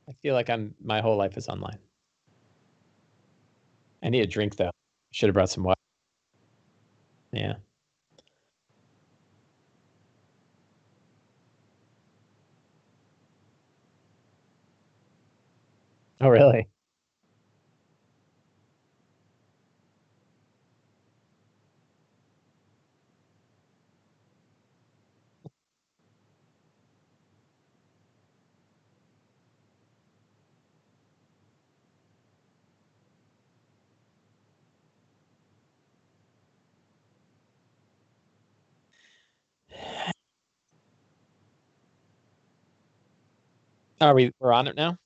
I feel like my whole life is online. I need a drink though. Should have brought some water. Yeah. Oh, really? We're on it now?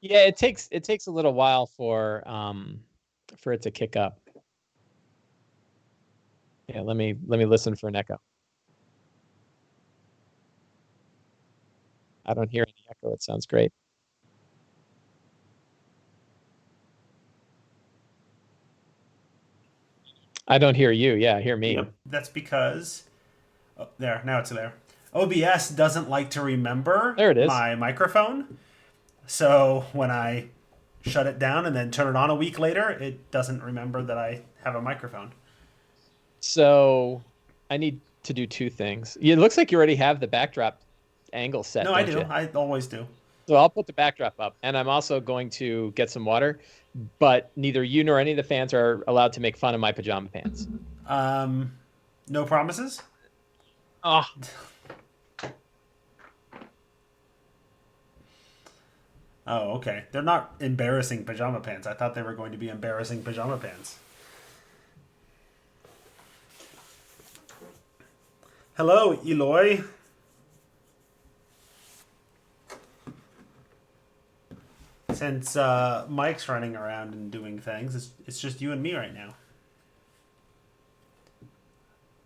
Yeah, it takes a little while for it to kick up. Yeah, let me listen for an echo. I don't hear any echo. It sounds great. I don't hear you. Yeah, hear me. Yep, that's because there, now it's there. OBS doesn't like to remember There it is. my microphone, so when I shut it down and then turn it on a week later, it doesn't remember that I have a microphone. So I need to do two things. It looks like you already have the backdrop angle set, No, I don't do. you? I always do. So I'll put the backdrop up, and I'm also going to get some water, but neither you nor any of the fans are allowed to make fun of my pajama pants. Um, no promises. Oh, Oh, okay. They're not embarrassing pajama pants. I thought they were going to be embarrassing pajama pants. Hello, Eloy. Since Mike's running around and doing things, it's just you and me right now.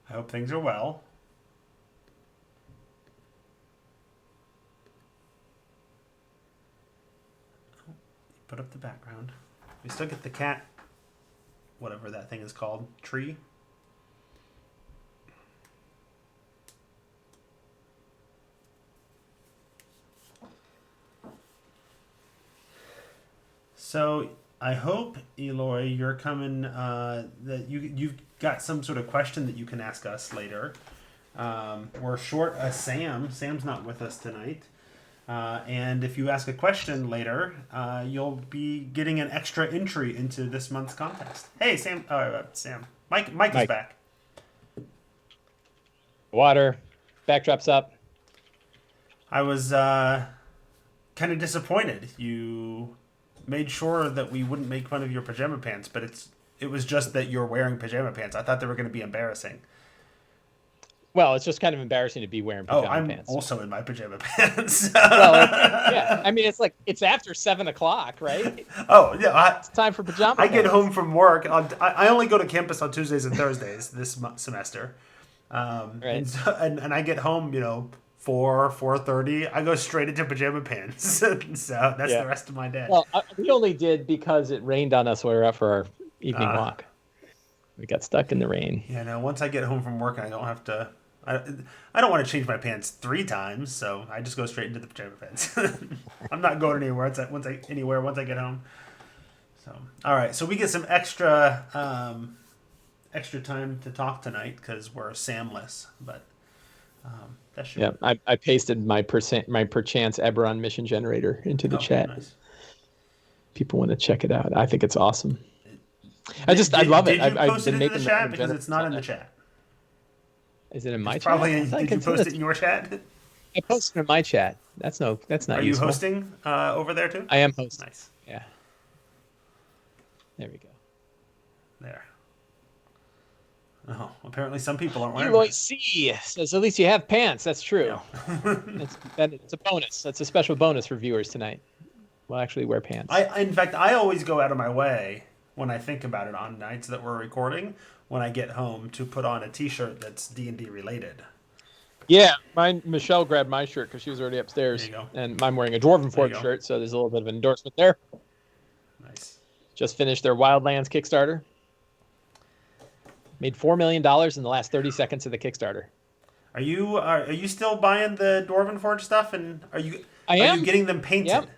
I hope things are well. Put up the background. We still get the cat, whatever that thing is called, tree. So I hope, Eloy, you're coming. That you've got some sort of question that you can ask us later. We're short a Sam. Sam's not with us tonight. And if you ask a question later, you'll be getting an extra entry into this month's contest. Hey, Sam. Sam. Mike is Mike, back. water, backdrop's up. I was kind of disappointed. You made sure that we wouldn't make fun of your pajama pants, but it was just that you're wearing pajama pants. I thought they were going to be embarrassing. Well, it's just kind of embarrassing to be wearing Oh, pajama I'm pants. also in my pajama pants. Well, yeah. I mean, it's like it's after 7 o'clock, right? Oh yeah, It's time for pajama I get pants, home from work. I only go to campus on Tuesdays and Thursdays this semester, right? and I get home, 4:30. I go straight into pajama pants. So that's Yeah. the rest of my day. Well, we only did because it rained on us when we were out for our evening Uh, walk. We got stuck in the rain. yeah, no. Once I get home from work, I don't have to. I don't want to change my pants 3 times, so I just go straight into the pajama pants. I'm not going anywhere once I get home. So all right, so we get some extra time to talk tonight because we're Samless, but that should Yeah, be. I pasted my perchance Eberron mission generator into the Oh, chat. nice. People want to check it out. I think it's awesome. I Did, love it. did you I've post it been into the making chat random because it's generators not all in the day. chat? Is it in It's my chat? probably. I thought I Did you could send post it. it in your chat? I posted in my chat. That's Are not you useful. hosting over there too? I am hosting. Nice. Yeah, there we go. There. Oh, apparently some people aren't wearing Eloy pants. C says, "At least you have pants." That's true. Yeah. It's a bonus. That's a special bonus for viewers tonight. We'll actually wear pants. In fact, I always go out of my way when I think about it on nights that we're recording. When I get home, to put on a T-shirt that's D&D related. Yeah, mine. Michelle grabbed my shirt because she was already There upstairs, you go. and I'm wearing a Dwarven There you Forge go. shirt, so there's a little bit of an endorsement there. Nice. Just finished their Wildlands Kickstarter. Made $4 million in the last 30 seconds of the Kickstarter. Are you still buying the Dwarven Forge stuff? And I are you am. getting them painted? Yep. Okay.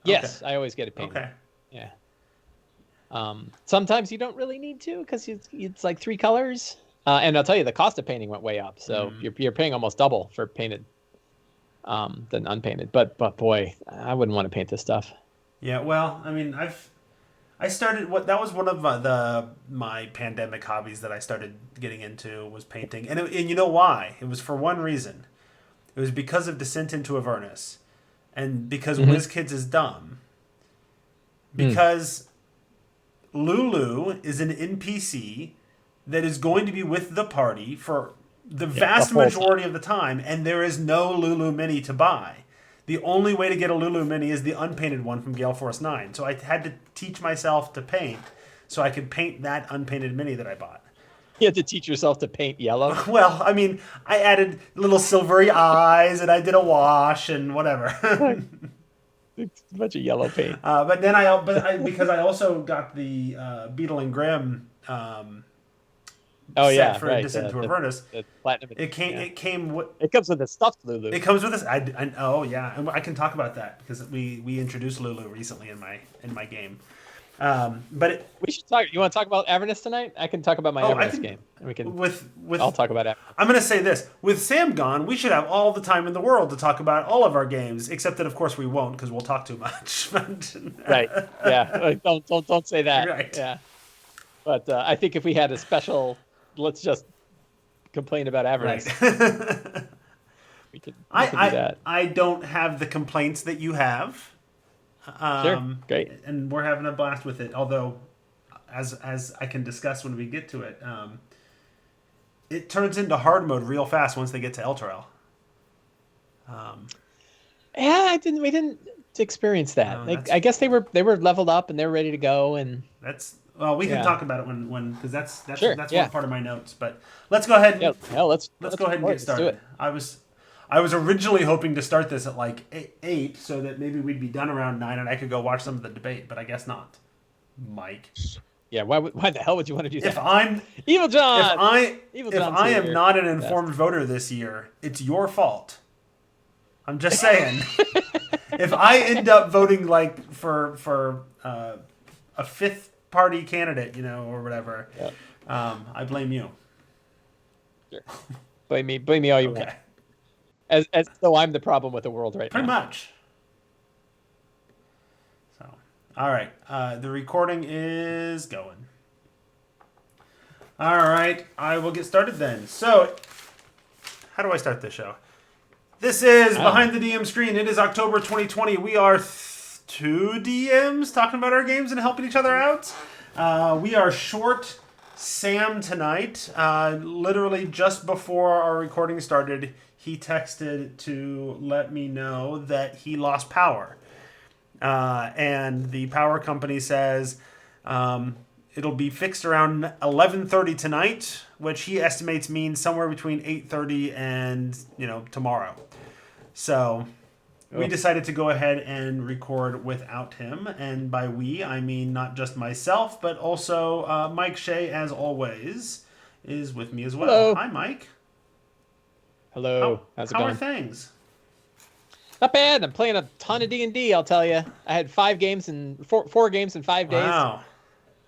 Yes, I always get it painted. Okay. Yeah. Sometimes you don't really need to because it's like 3 colors. And I'll tell you, the cost of painting went way up. So you're paying almost double for painted than unpainted. But boy, I wouldn't want to paint this stuff. Yeah. Well, I mean, I started that was one of my pandemic hobbies that I started getting into was painting, and you know why? It was for one reason. It was because of Descent into Avernus, and because WizKids is dumb. Because Lulu is an NPC that is going to be with the party for the vast majority of the time, and there is no Lulu Mini to buy. The only way to get a Lulu Mini is the unpainted one from Gale Force 9. So I had to teach myself to paint so I could paint that unpainted Mini that I bought. You had to teach yourself to paint yellow? Well, I mean, I added little silvery eyes and I did a wash and whatever. It's a bunch of yellow paint. But then because I also got the Beetle and Grimm set for Descent into Avernus. The platinum. It came. It comes with a stuffed Lulu. It comes with this. Oh yeah, and I can talk about that because we introduced Lulu recently in my game. But we should talk. You want to talk about Avernus tonight? I can talk about my Avernus game. And we can. I'll talk about Avernus. I'm going to say this: with Sam gone, we should have all the time in the world to talk about all of our games. Except that, of course, we won't because we'll talk too much. Right? Yeah. Don't say that. Right. Yeah. But I think if we had a special, let's just complain about Avernus. Right. we could do that. I don't have the complaints that you have. Sure. Great. And we're having a blast with it. Although, as I can discuss when we get to it, it turns into hard mode real fast once they get to Elturel. Yeah, we didn't experience that. No, I guess they were leveled up and they're ready to go. And we can talk about it when because that's sure, one part of my notes. But let's go ahead. Let's go ahead and get started. I was originally hoping to start this at like 8 so that maybe we'd be done around 9 and I could go watch some of the debate, but I guess not. Mike. Yeah, why the hell would you want to do that? If I'm Evil John. If I am not an informed voter this year, it's your fault. I'm just saying. If I end up voting like for a fifth party candidate, or whatever, I blame you. Sure. Blame me all you want. As though I'm the problem with the world right now. Pretty much. So, all right. The recording is going. All right. I will get started then. So, how do I start this show? This is Behind the DM Screen. It is October 2020. We are 2 DMs talking about our games and helping each other out. We are short Sam tonight. Literally just before our recording started, he texted to let me know that he lost power. And the power company says it'll be fixed around 11:30 tonight, which he estimates means somewhere between 8:30 and, tomorrow. So we decided to go ahead and record without him. And by we, I mean not just myself, but also Mike Shea, as always, is with me as well. Hello. Hi, Mike. Hello. How's it going? How are things? Not bad. I'm playing a ton of D&D, I'll tell you. I had 4 games in 5 days. Wow.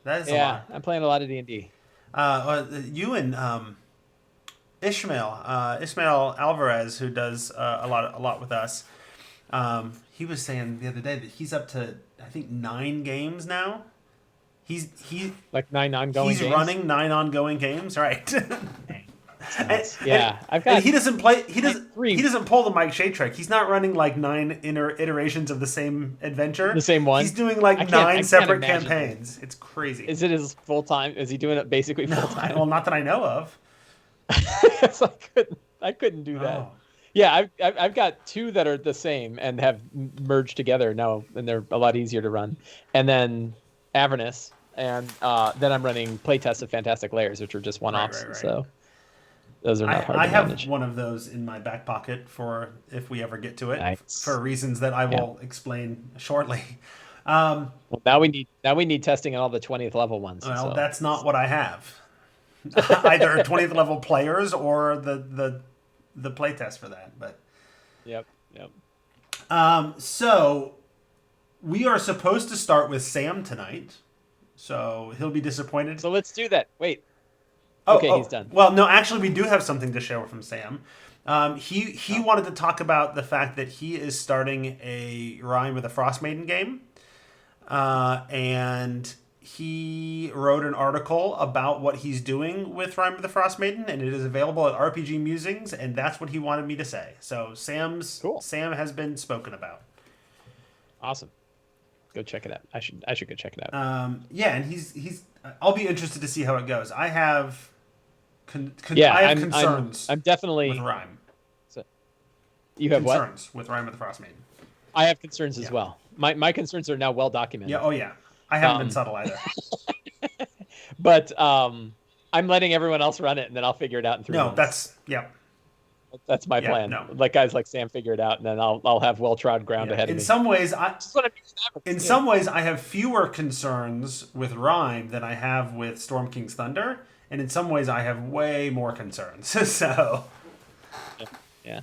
That is a lot. I'm playing a lot of D&D. You and Ishmael Alvarez, who does a lot with us, he was saying the other day that he's up to, I think, 9 games now. He's like 9 ongoing games? He's running 9 ongoing games, right? I've got. And he doesn't play. He three. He doesn't pull the Mike Shea trick. He's not running like 9 iterations of the same adventure. The same one. He's doing like 9 separate campaigns. It's crazy. Is it his full time? Is he doing it basically full time? Well, not that I know of. So I couldn't do that. Oh. Yeah, I've got 2 that are the same and have merged together now, and they're a lot easier to run. And then Avernus, and then I'm running playtests of Fantastic Layers, which are just one-offs. Right. So those are not hard to manage. manage. Have one of those in my back pocket for if we ever get to it, nice. For reasons that I will explain shortly. Well, now we need testing on all the 20th level ones. Well, so. that's not what I have. either 20th level players or the playtest for that. But Yep. Yep. so we are supposed to start with Sam tonight, so he'll be disappointed. So let's do that. Wait. Oh, Okay, he's done. Well, no, actually, we do have something to share from Sam. He wanted to talk about the fact that he is starting a Rime with a Frost Maiden game, and he wrote an article about what he's doing with Rime with the Frost Maiden, and it is available at RPG Musings, and that's what he wanted me to say. So Sam has been spoken about. Awesome. Go check it out. I should go check it out. Yeah, and he's. I'll be interested to see how it goes. I have. Yeah, I have concerns. I'm definitely with Rime. So, you have concerns what? with Rime with the Frost Maiden. I have concerns as well. My concerns are now well documented. Yeah. Oh yeah. I haven't been subtle either. But I'm letting everyone else run it, and then I'll figure it out in 3 months. That's my plan. No. Let guys like Sam figure it out, and then I'll have well-trod ground ahead of me. In some ways, I have fewer concerns with Rime than I have with Storm King's Thunder, and in some ways, I have way more concerns. So. Yeah.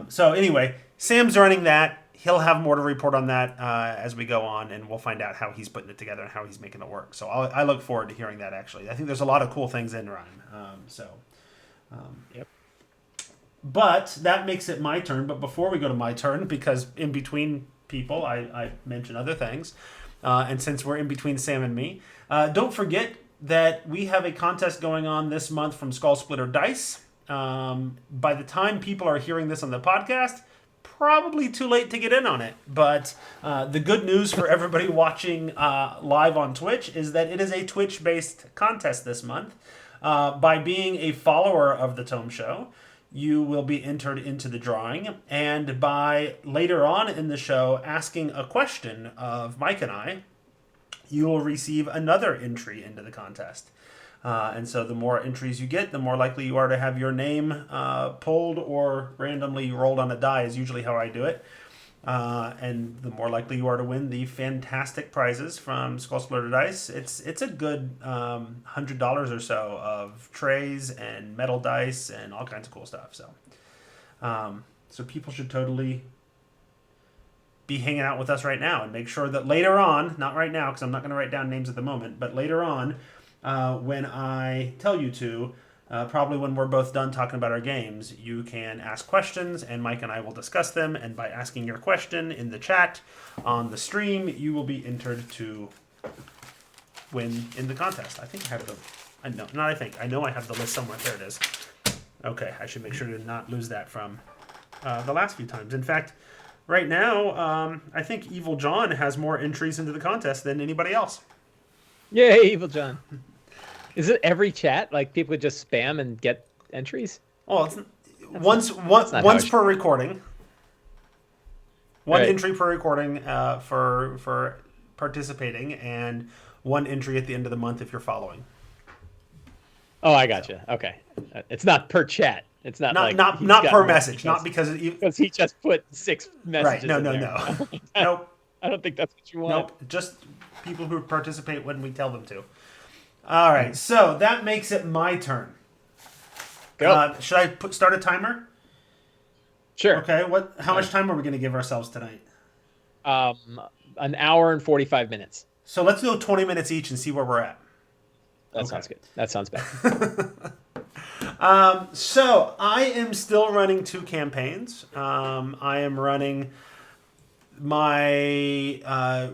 So anyway, Sam's running that. He'll have more to report on that as we go on, and we'll find out how he's putting it together and how he's making it work. So I look forward to hearing that, actually. I think there's a lot of cool things in Rime. Yep. But that makes it my turn. But before we go to my turn, because in between people, I mention other things. And since we're in between Sam and me, don't forget that we have a contest going on this month from Skull Splitter Dice. By the time people are hearing this on the podcast, probably too late to get in on it. But the good news for everybody watching live on Twitch is that it is a Twitch-based contest this month. By being a follower of the Tome Show, you will be entered into the drawing. And by later on in the show asking a question of Mike and I, you will receive another entry into the contest. And so the more entries you get, the more likely you are to have your name pulled or randomly rolled on a die is usually how I do it. And the more likely you are to win the fantastic prizes from Skull Splitter Dice. It's a good $100 or so of trays and metal dice and all kinds of cool stuff. So people should totally be hanging out with us right now and make sure that later on, not right now because I'm not going to write down names at the moment, but later on when I tell you to, probably when we're both done talking about our games, you can ask questions and Mike and I will discuss them. And by asking your question in the chat on the stream, you will be entered to win in the contest. I think I have I know I have the list somewhere. There it is. Okay, I should make sure to not lose that from the last few times. In fact, right now, I think Evil John has more entries into the contest than anybody else. Yay, Evil John. Is it every chat? Like people would just spam and get entries? Well, it's once per recording. One entry per recording for participating, and one entry at the end of the month if you're following. Oh, I gotcha. Okay, it's not per chat. It's not per message. Not because he just put 6 messages. Right? No. Nope. I don't think that's what you want. Nope. Just people who participate when we tell them to. All right, so that makes it my turn. Go. Should I start a timer? Sure. Okay. How much time are we going to give ourselves tonight? An hour and 45 minutes. So let's go 20 minutes each and see where we're at. That sounds good. That sounds bad. So I am still running 2 campaigns. I am running my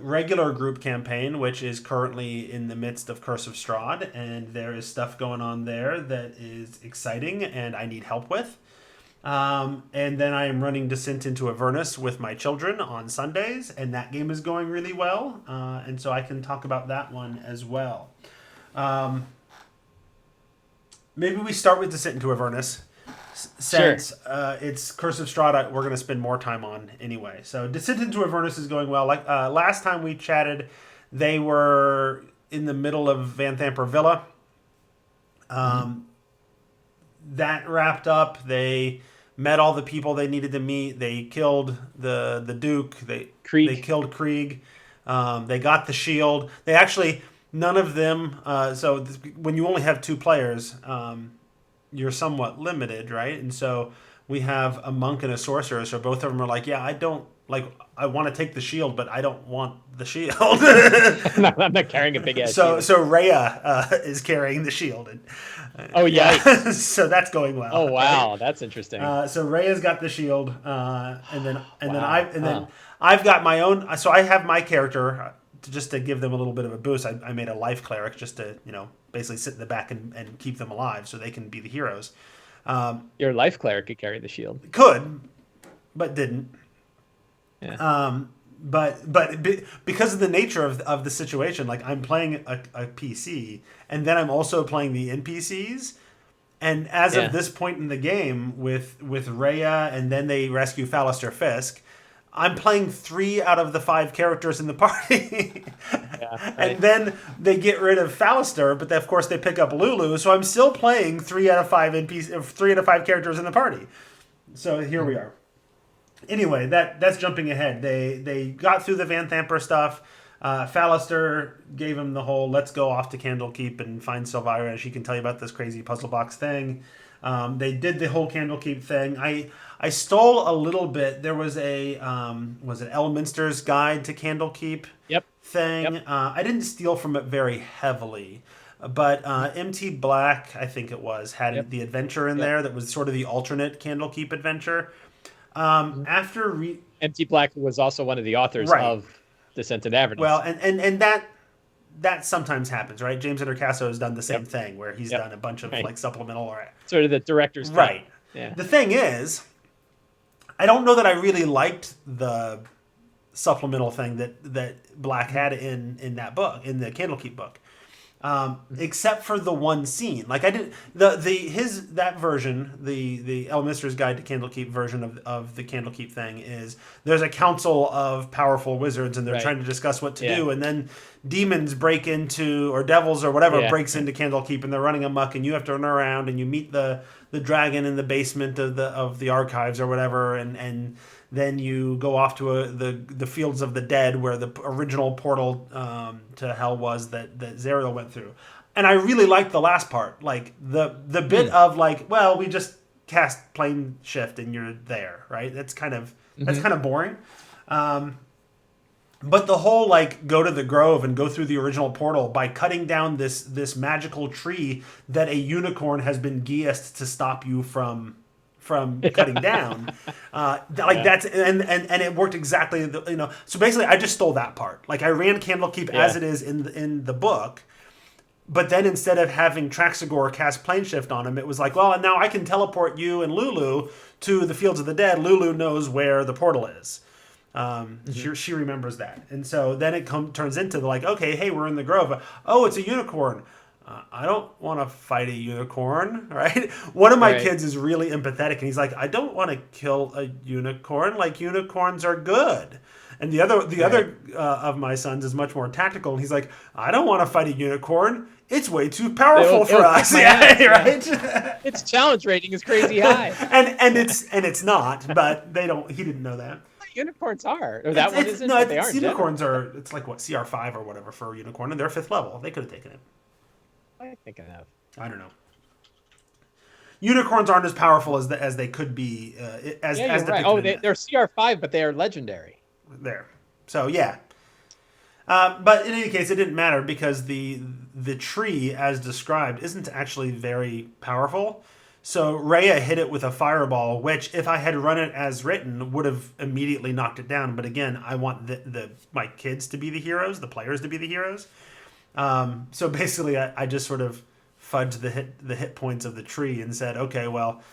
regular group campaign, which is currently in the midst of Curse of Strahd, and there is stuff going on there that is exciting and I need help with. And then I am running Descent into Avernus with my children on Sundays, and that game is going really well, and so I can talk about that one as well. Maybe we start with Descent into Avernus. Since it's Curse of Strahd, we're going to spend more time on anyway. So Descent into Avernus is going well. Like last time we chatted, they were in the middle of Vanthamper Villa. That wrapped up. They met all the people they needed to meet. They killed the Duke. They killed Krieg. They got the shield. none of them. When you only have two players, you're somewhat limited, right? And so we have a monk and a sorcerer. So both of them are like, yeah, I don't like. I want to take the shield, but I don't want the shield. I'm not carrying a big ass shield. So Rhea is carrying the shield. And, Oh, yikes. so that's going well. Oh, wow. That's interesting. So Rhea's got the shield, and then Wow. I've got my own. So I have my character just to give them a little bit of a boost. I made a life cleric just to basically sit in the back and keep them alive so they can be the heroes. Your life cleric could carry the shield. Could, but didn't. Yeah. Because of the nature of the situation, like I'm playing a PC, and then I'm also playing the NPCs. And as of this point in the game, with Rhea, and then they rescue Fallister Fisk, I'm playing 3 out of the 5 characters in the party. Right. And then they get rid of Fallister, but of course they pick up Lulu, so I'm still playing 3 out of 5 3 out of 5 characters in the party. So here we are. Anyway, that's jumping ahead. They got through the Van Thamper stuff. Fallister gave him the whole let's go off to Candlekeep and find Silvira, and she can tell you about this crazy puzzle box thing. They did the whole Candlekeep thing. I stole a little bit. There was a was it Elminster's Guide to Candlekeep thing. Yep. I didn't steal from it very heavily. But MT Black, I think it was, had the adventure in there that was sort of the alternate Candlekeep adventure. MT Black was also one of the authors of Descent into Avernus. Well, and that sometimes happens, right? James Intercasso has done the same thing where he's done a bunch of like supplemental or sort of the director's cut. Right. Yeah. The thing is, I don't know that I really liked the supplemental thing that Black had in that book, in the Candlekeep book. Except for the one scene, like I didn't that version, the Elminster's Guide to Candlekeep version of the Candlekeep thing is there's a council of powerful wizards and they're trying to discuss what to do, and then demons break into, or devils or whatever breaks into Candlekeep and they're running amok and you have to run around and you meet the dragon in the basement of the archives or whatever, and then you go off to the Fields of the Dead where the original portal to hell was that Zariel went through. And I really liked the last part. Like the bit of like, well, we just cast plane shift and you're there, right? That's kind of boring. But the whole like go to the grove and go through the original portal by cutting down this magical tree that a unicorn has been geased to stop you from cutting down, that's and it worked exactly. So basically, I just stole that part. Like I ran Candlekeep as it is in the book, but then instead of having Traxagor cast plane shift on him, it was like, well, now I can teleport you and Lulu to the Fields of the Dead. Lulu knows where the portal is. She remembers that, and so then it turns into like, okay, hey, we're in the grove. Oh, it's a unicorn. I don't want to fight a unicorn, right? One of my kids is really empathetic, and he's like, I don't want to kill a unicorn. Like, unicorns are good. And the other of my sons is much more tactical, and he's like, I don't want to fight a unicorn. It's way too powerful for us, right? Its challenge rating is crazy high, and it's not. But they don't. He didn't know that. Unicorns are, or that one isn't. No, they aren't. Unicorns are. It's like what, CR5 or whatever for a unicorn, and they're 5th level. They could have taken it. I think I have. I don't know. Unicorns aren't as powerful as they could be. As right. Oh, they're CR5, but they are legendary. There. So yeah. But in any case, it didn't matter because the tree, as described, isn't actually very powerful. So Rhea hit it with a fireball, which, if I had run it as written, would have immediately knocked it down. But again, I want my kids to be the heroes, the players to be the heroes. So basically, I just sort of fudged the hit points of the tree and said, okay, well,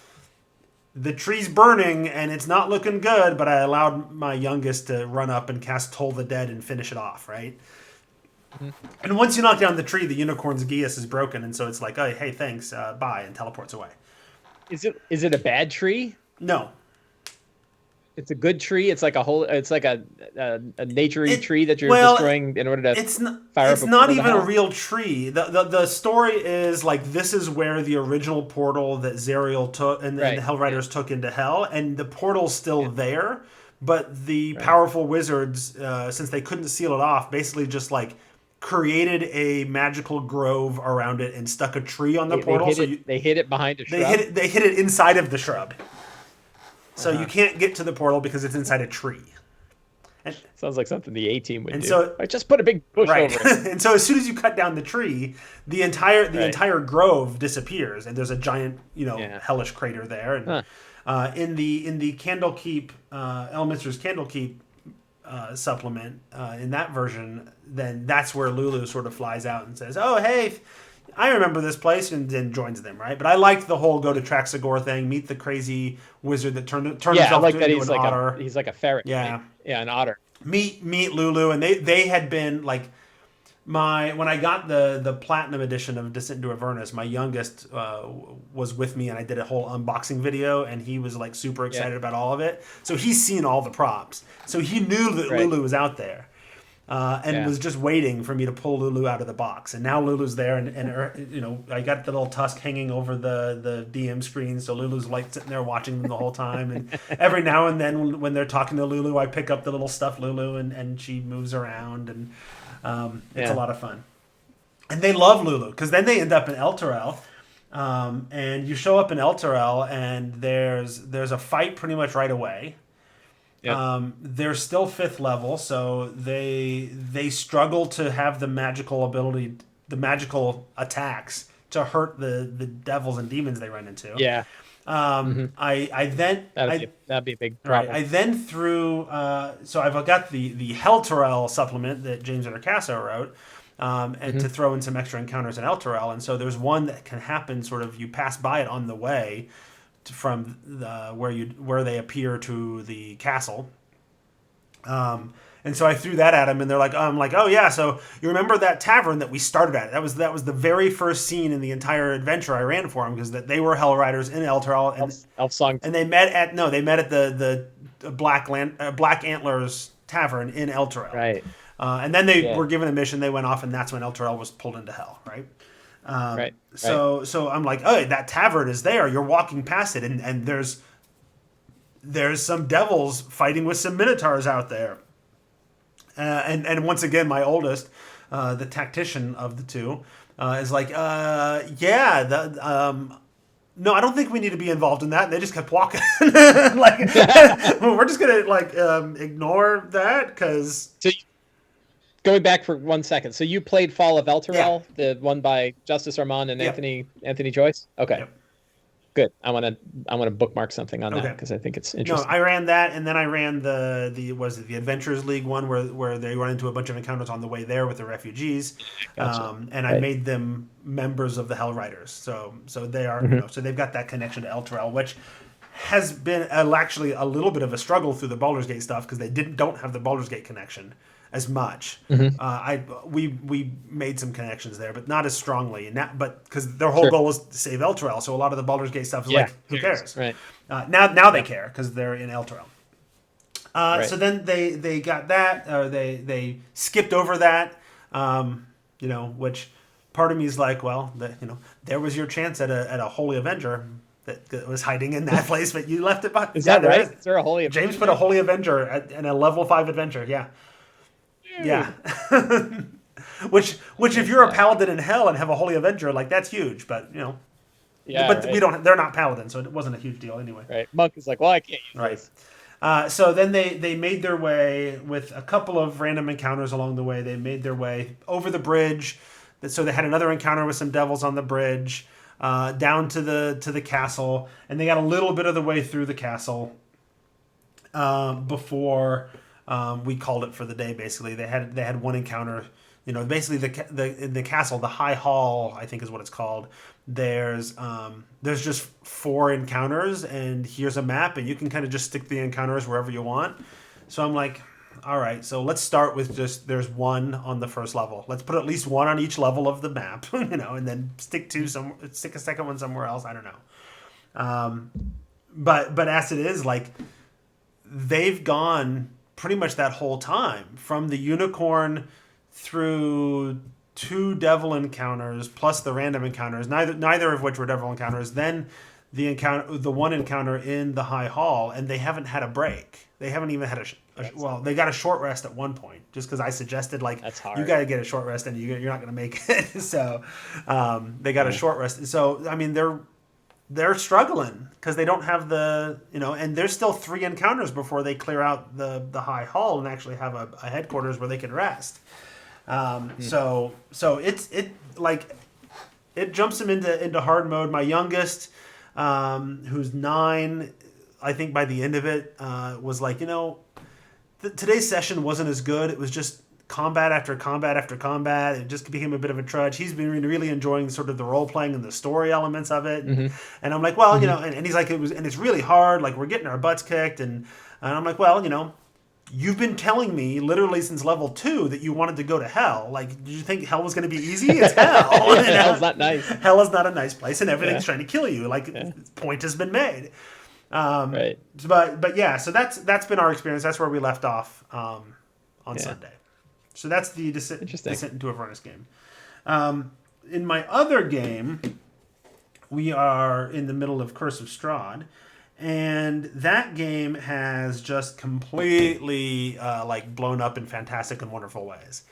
the tree's burning and it's not looking good, but I allowed my youngest to run up and cast Toll the Dead and finish it off, right? Mm-hmm. And once you knock down the tree, the unicorn's geas is broken, and so it's like, oh, hey, thanks, bye, and teleports away. Is it a bad tree? No. It's a good tree. It's like it's like a nature-y tree that you're destroying in order to fire up. It's not even a real tree. The story is like, this is where the original portal that Zariel took and the Hellriders took into hell, and the portal's still there, but the powerful wizards, since they couldn't seal it off, basically just like created a magical grove around it and stuck a tree on the portal. They hid it behind a shrub. They hid it inside of the shrub. So you can't get to the portal because it's inside a tree. And, Sounds like something the A-team would do. So, I just put a big bush over it. And so as soon as you cut down the tree, the entire grove disappears, and there's a giant, hellish crater there. And in the Candlekeep, Elminster's Candlekeep supplement, in that version, then that's where Lulu sort of flies out and says, "Oh, hey, I remember this place," and then joins them, right? But I liked the whole go to Traxagor thing, meet the crazy wizard that turned himself into an otter. He's like a ferret. Yeah. Right? Yeah, an otter. Meet Lulu, and they had been like when I got the platinum edition of Descent into Avernus, my youngest was with me, and I did a whole unboxing video, and he was like super excited about all of it. So he's seen all the props, so he knew that Lulu was out there. And was just waiting for me to pull Lulu out of the box. And now Lulu's there, and I got the little tusk hanging over the DM screen, so Lulu's like sitting there watching them the whole time. And every now and then when they're talking to Lulu, I pick up the little stuffed Lulu, and she moves around, and it's a lot of fun. And they love Lulu, because then they end up in Elturel. And you show up in Elturel, and there's a fight pretty much right away. Yep. They're still 5th level, so they struggle to have the magical ability, the magical attacks to hurt the devils and demons they run into. Yeah. That'd be a big problem. Right, I then threw so I've got the Helturel supplement that James Intercasso wrote, and to throw in some extra encounters in Elturel, and so there's one that can happen sort of you pass by it on the way from where they appear to the castle, and so I threw that at them, and they're like, oh yeah, so you remember that tavern that we started at? That was the very first scene in the entire adventure I ran for them, because they were Hell Riders in Elturel, and Elfsong, and they met at the Black Antlers Tavern in Elturel, right? And then they were given a mission. They went off, and that's when Elturel was pulled into hell, right? So I'm like, oh, that tavern is there. You're walking past it, and there's some devils fighting with some minotaurs out there. And once again, my oldest, the tactician of the two, is like, no, I don't think we need to be involved in that. And they just kept walking. Like, we're just gonna ignore that because. Going back for 1 second, so you played Fall of Elturel, the one by Justice Armand and Anthony Joyce. Okay, good. I want to bookmark something on that because I think it's interesting. No, I ran that, and then I ran the Adventurers League one where they run into a bunch of encounters on the way there with the refugees, and I made them members of the Hell Riders. So they are so they've got that connection to Elturel, which has been actually a little bit of a struggle through the Baldur's Gate stuff because they don't have the Baldur's Gate connection as much. We made some connections there, but not as strongly. But because their whole goal was to save Elturel, so a lot of the Baldur's Gate stuff is like, who cares? Right. Now they care because they're in Elturel. So then they got that, or they skipped over that, which part of me is like, well, there was your chance at a Holy Avenger that was hiding in that place, but you left it by. Is that right? Is there a Holy Avenger? James put a Holy Avenger in a level 5 adventure. Yeah. Yeah. which if you're a paladin in hell and have a Holy Avenger, like that's huge, but we don't. They're not paladins, so it wasn't a huge deal anyway. Right. Monk is like, well, I can't use this. So then they made their way with a couple of random encounters along the way. They made their way over the bridge. So they had another encounter with some devils on the bridge, down to the castle, and they got a little bit of the way through the castle before we called it for the day. Basically, they had one encounter. Basically in the castle, the High Hall, I think is what it's called. There's just 4 encounters, and here's a map, and you can kind of just stick the encounters wherever you want. So I'm like, all right, so let's start with there's 1 on the first level. Let's put at least 1 on each level of the map, and then stick a second one somewhere else. I don't know. But as it is, like, they've gone pretty much that whole time from the unicorn through 2 devil encounters plus the random encounters, neither of which were devil encounters. Then the one encounter in the High Hall, and they haven't had a break. They haven't even had well, they got a short rest at one point just because I suggested like That's hard. you got to get a short rest and you're not going to make it. So they got a short rest. So I mean they're struggling because they don't have the and there's still 3 encounters before they clear out the high hall and actually have a headquarters where they can rest. So it jumps them into hard mode. My youngest, who's 9, I think by the end of it was like, today's session wasn't as good. It was just combat after combat after combat. It just became a bit of a trudge. He's been really enjoying sort of the role playing and the story elements of it. And I'm like, well, and he's like, it's really hard. Like we're getting our butts kicked. And I'm like, well, you've been telling me literally since level 2 that you wanted to go to hell. Like, did you think hell was going to be easy? It's hell. Hell's not nice. Hell is not a nice place, and everything's trying to kill you. Like, point has been made. Right. But yeah, so that's been our experience. That's where we left off on Sunday. So that's the Descent into Avernus game. In my other game, we are in the middle of Curse of Strahd. And that game has just completely blown up in fantastic and wonderful ways.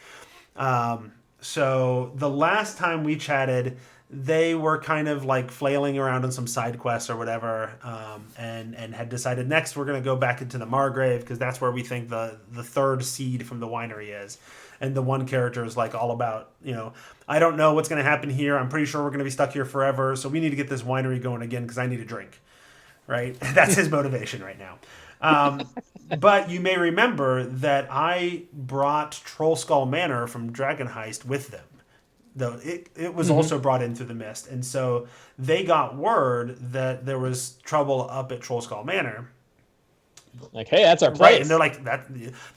So the last time we chatted, they were kind of like flailing around on some side quests or whatever, and had decided next we're going to go back into the Margrave because that's where we think the third seed from the winery is. And the one character is like all about, I don't know what's going to happen here. I'm pretty sure we're going to be stuck here forever. So we need to get this winery going again because I need a drink. Right? That's his motivation right now. But you may remember that I brought Trollskull Manor from Dragon Heist with them. Though it was also brought in through the mist. And so they got word that there was trouble up at Trollskull Manor. Like, hey, that's our place. Right, and they're like,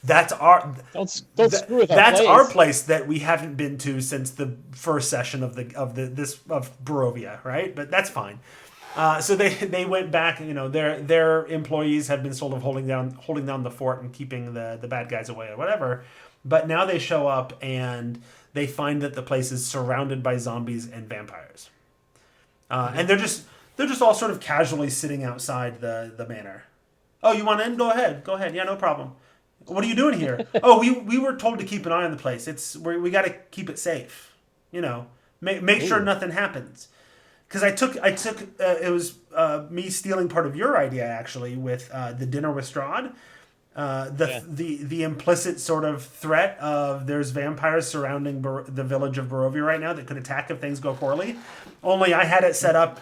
that's our don't screw with our place. That's our place that we haven't been to since the first session of Barovia, right? But that's fine. So they went back. Their employees have been sort of holding down the fort and keeping the bad guys away or whatever. But now they show up and they find that the place is surrounded by zombies and vampires. And they're just all sort of casually sitting outside the manor. Oh, you want in? Go ahead. Yeah, no problem. What are you doing here? Oh, we were told to keep an eye on the place. We got to keep it safe. Make sure nothing happens. Because I took it was me stealing part of your idea actually with the dinner with Strahd, the implicit sort of threat of there's vampires surrounding the village of Barovia right now that could attack if things go poorly. Only I had it set up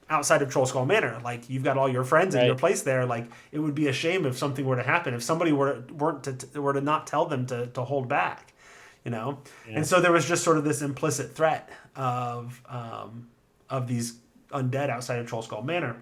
outside of Trollskull Manor. Like you've got all your friends in your place there. Like it would be a shame if something were to happen if somebody were to not tell them to hold back, Yeah. And so there was just sort of this implicit threat of these undead outside of Trollskull Manor.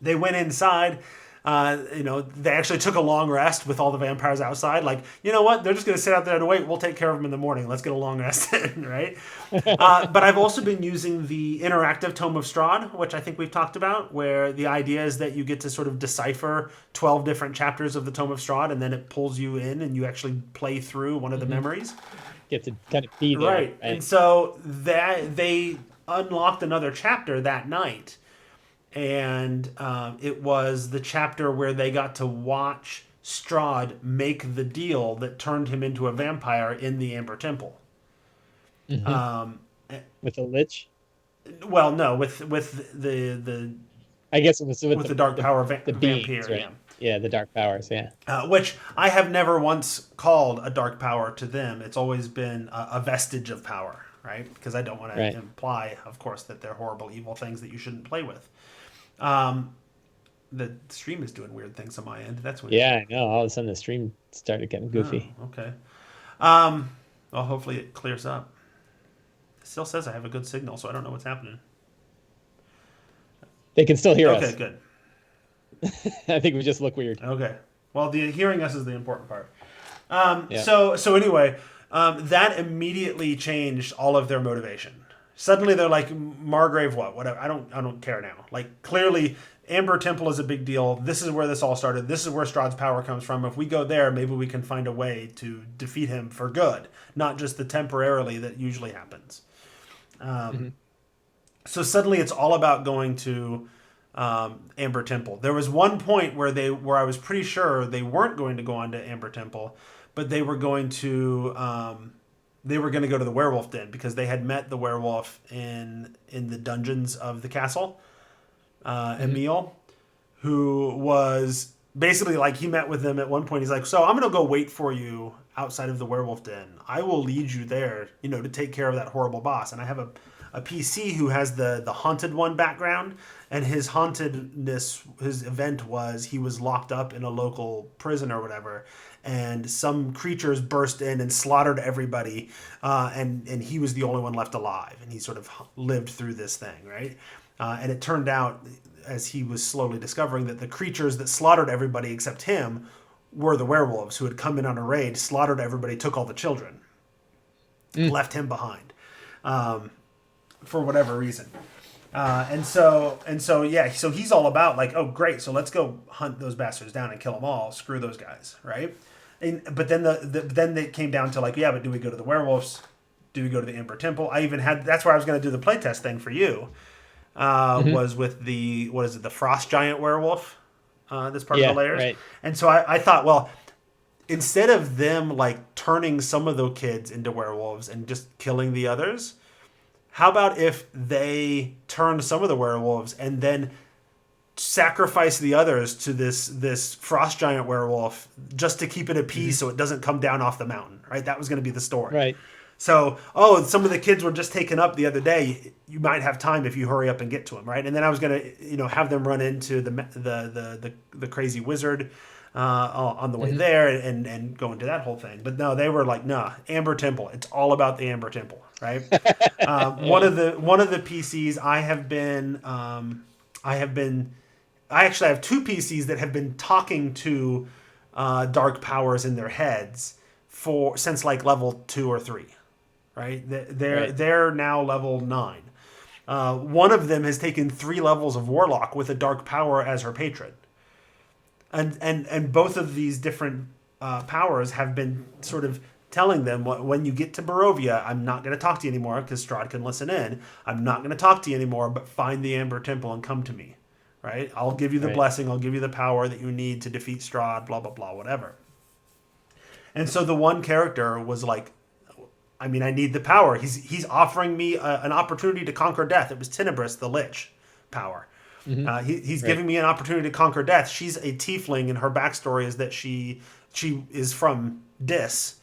They went inside. They actually took a long rest with all the vampires outside. Like, you know what? They're just going to sit out there and wait. We'll take care of them in the morning. Let's get a long rest in, right? But I've also been using the interactive Tome of Strahd, which I think we've talked about, where the idea is that you get to sort of decipher 12 different chapters of the Tome of Strahd, and then it pulls you in, and you actually play through one of the memories. Get to kind of be there. Right. And so they unlocked another chapter that night. And it was the chapter where they got to watch Strahd make the deal that turned him into a vampire in the Amber Temple. With the Lich? Well, no, with the I guess it was with the Dark Power the beings, vampire. right? Yeah, the Dark Powers, yeah. Which I have never once called a Dark Power to them. It's always been a vestige of power, right? Because I don't want to imply, of course, that they're horrible, evil things that you shouldn't play with. The stream is doing weird things on my end. That's weird. Yeah, I know. All of a sudden the stream started getting goofy. Oh, okay. Well, hopefully it clears up. It still says I have a good signal, so I don't know what's happening. They can still hear us. Okay, good. I think we just look weird. Okay. Well, the hearing us is the important part. So anyway, that immediately changed all of their motivation. Suddenly they're like, Margrave, whatever. I don't care now. Like clearly, Amber Temple is a big deal. This is where this all started. This is where Strahd's power comes from. If we go there, maybe we can find a way to defeat him for good, not just the temporarily that usually happens. So suddenly it's all about going to Amber Temple. There was one point where I was pretty sure they weren't going to go on to Amber Temple, but they were going to go to the werewolf den because they had met the werewolf in the dungeons of the castle. Emil, who was basically like, he met with them at one point. He's like, so I'm going to go wait for you outside of the werewolf den. I will lead you there, to take care of that horrible boss. And I have a PC who has the haunted one background, and his hauntedness, his event was he was locked up in a local prison or whatever, and some creatures burst in and slaughtered everybody, and he was the only one left alive, and he sort of lived through this thing, right? And it turned out, as he was slowly discovering, that the creatures that slaughtered everybody except him were the werewolves who had come in on a raid, slaughtered everybody, took all the children, left him behind, for whatever reason. So he's all about like, oh great, so let's go hunt those bastards down and kill them all. Screw those guys, right? But then then it came down to like, yeah, but do we go to the werewolves? Do we go to the Amber Temple? That's where I was going to do the playtest thing for you. Was with the Frost Giant werewolf. That's part of the layers. Right. And so I thought, well, instead of them like turning some of the kids into werewolves and just killing the others, how about if they turn some of the werewolves and then sacrifice the others to this Frost Giant werewolf just to keep it at peace so it doesn't come down off the mountain, right? That was going to be the story. Right. So, some of the kids were just taken up the other day. You might have time if you hurry up and get to them, right? And then I was going to, have them run into the crazy wizard on the way there and go into that whole thing. But no, they were like, nah, Amber Temple. It's all about the Amber Temple, right? One of the PCs I actually have two PCs that have been talking to dark powers in their heads since like level 2 or 3. Right? They're now level 9. One of them has taken 3 levels of Warlock with a dark power as her patron. And both of these different powers have been sort of telling them, when you get to Barovia, I'm not going to talk to you anymore because Strahd can listen in. I'm not going to talk to you anymore, but find the Amber Temple and come to me. Right? I'll give you the blessing. I'll give you the power that you need to defeat Strahd, blah, blah, blah, whatever. And so the one character was like, I need the power. He's offering me an opportunity to conquer death. It was Tenebris, the Lich power. He's giving me an opportunity to conquer death. She's a tiefling, and her backstory is that she is from Dis,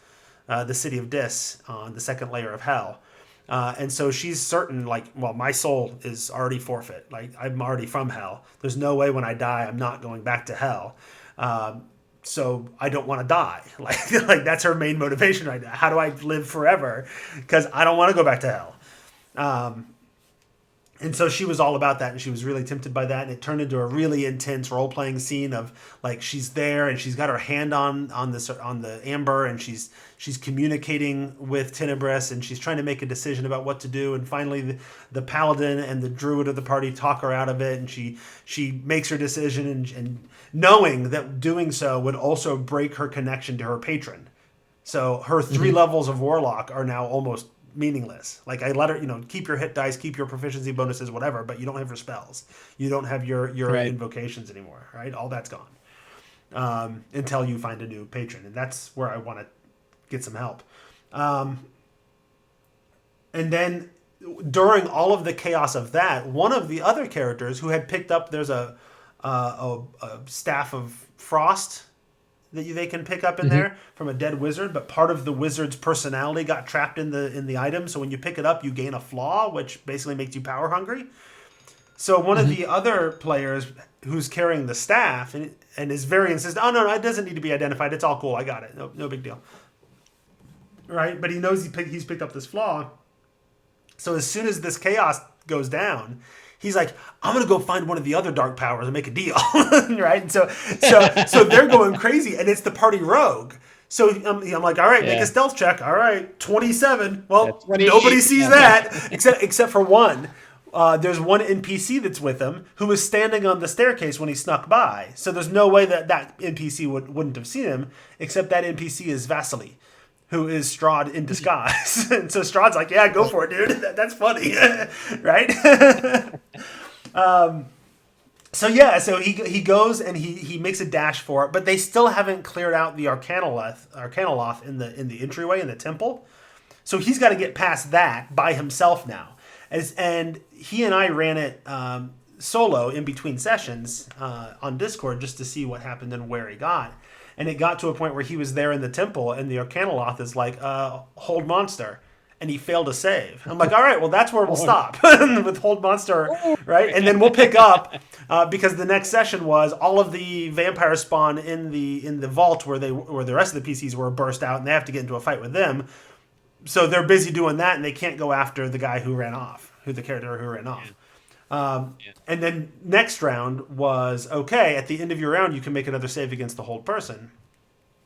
the city of Dis, on the second layer of hell. And so she's certain, like, well, my soul is already forfeit. Like, I'm already from hell. There's no way when I die I'm not going back to hell. So I don't want to die. Like that's her main motivation right now. How do I live forever? Because I don't want to go back to hell. And so she was all about that, and she was really tempted by that, and it turned into a really intense role-playing scene of like she's there and she's got her hand on the amber, and she's communicating with Tenebris, and she's trying to make a decision about what to do, and finally the paladin and the druid of the party talk her out of it, and she makes her decision, and knowing that doing so would also break her connection to her patron. So her 3 levels of Warlock are now almost meaningless. Like I let her, keep your hit dice, keep your proficiency bonuses, whatever, but you don't have your spells. You don't have your invocations anymore, right? All that's gone until you find a new patron, and that's where I want to get some help. And then during all of the chaos of that, one of the other characters who had picked up, there's a staff of frost that they can pick up in there from a dead wizard, but part of the wizard's personality got trapped in the item. So when you pick it up, you gain a flaw, which basically makes you power hungry. So one of the other players who's carrying the staff and is very insistent, oh no, it doesn't need to be identified. It's all cool. I got it. No big deal. Right? But he knows he's picked up this flaw. So as soon as this chaos goes down, he's like, I'm going to go find one of the other dark powers and make a deal. Right? And so they're going crazy, and it's the party rogue. So I'm like, all right, make a stealth check. All right, 27. Well, nobody sees that except for one. There's one NPC that's with him who was standing on the staircase when he snuck by. So there's no way that NPC wouldn't have seen him, except that NPC is Vasily, who is Strahd in disguise. And so Strahd's like, yeah, go for it, dude. That's funny. Right? So he goes and he makes a dash for it, but they still haven't cleared out the Arcanoloth in the entryway in the temple. So he's got to get past that by himself now. And he and I ran it solo in between sessions on Discord just to see what happened and where he got. And it got to a point where he was there in the temple, and the Arcanoloth is like, hold monster. And he failed to save. I'm like, all right, well, that's where we'll stop with hold monster, right? And then we'll pick up because the next session was all of the vampires spawn in the vault where the rest of the PCs were burst out, and they have to get into a fight with them. So they're busy doing that, and they can't go after the guy who ran off, the character who ran off. And then next round was, okay, at the end of your round, you can make another save against the hold person.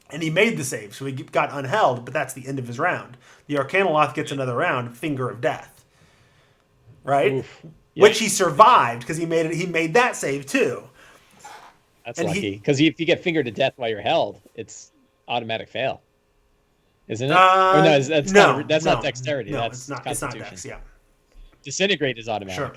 And he made the save, so he got unheld, but that's the end of his round. The Arcanoloth gets another round, Finger of Death. Right? Oof. Which he survived, because he made that save too. That's lucky. Because if you get fingered to death while you're held, it's automatic fail. Isn't it? Or no, that's not dexterity. No, that's it's not. Constitution. It's not dex, yeah. Disintegrate is automatic. Sure.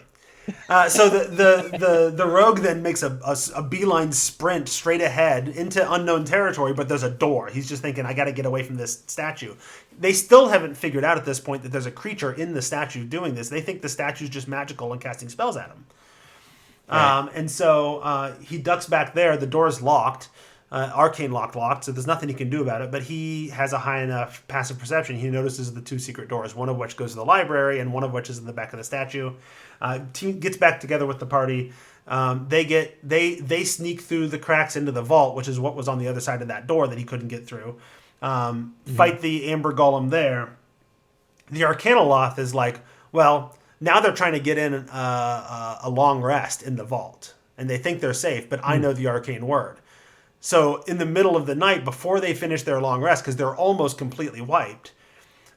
So the rogue then makes a beeline sprint straight ahead into unknown territory, but there's a door. He's just thinking, I got to get away from this statue. They still haven't figured out at this point that there's a creature in the statue doing this. They think the statue's just magical and casting spells at him. Right. And so he ducks back there. The door's locked. Arcane locked, so there's nothing he can do about it, but he has a high enough passive perception. He notices the two secret doors, one of which goes to the library and one of which is in the back of the statue. Team gets back together with the party. They sneak through the cracks into the vault, which is what was on the other side of that door that he couldn't get through. Fight the Amber Golem there. The Arcanoloth is like, well, now they're trying to get in a long rest in the vault, and they think they're safe, but I know the arcane word. So in the middle of the night, before they finish their long rest, because they're almost completely wiped,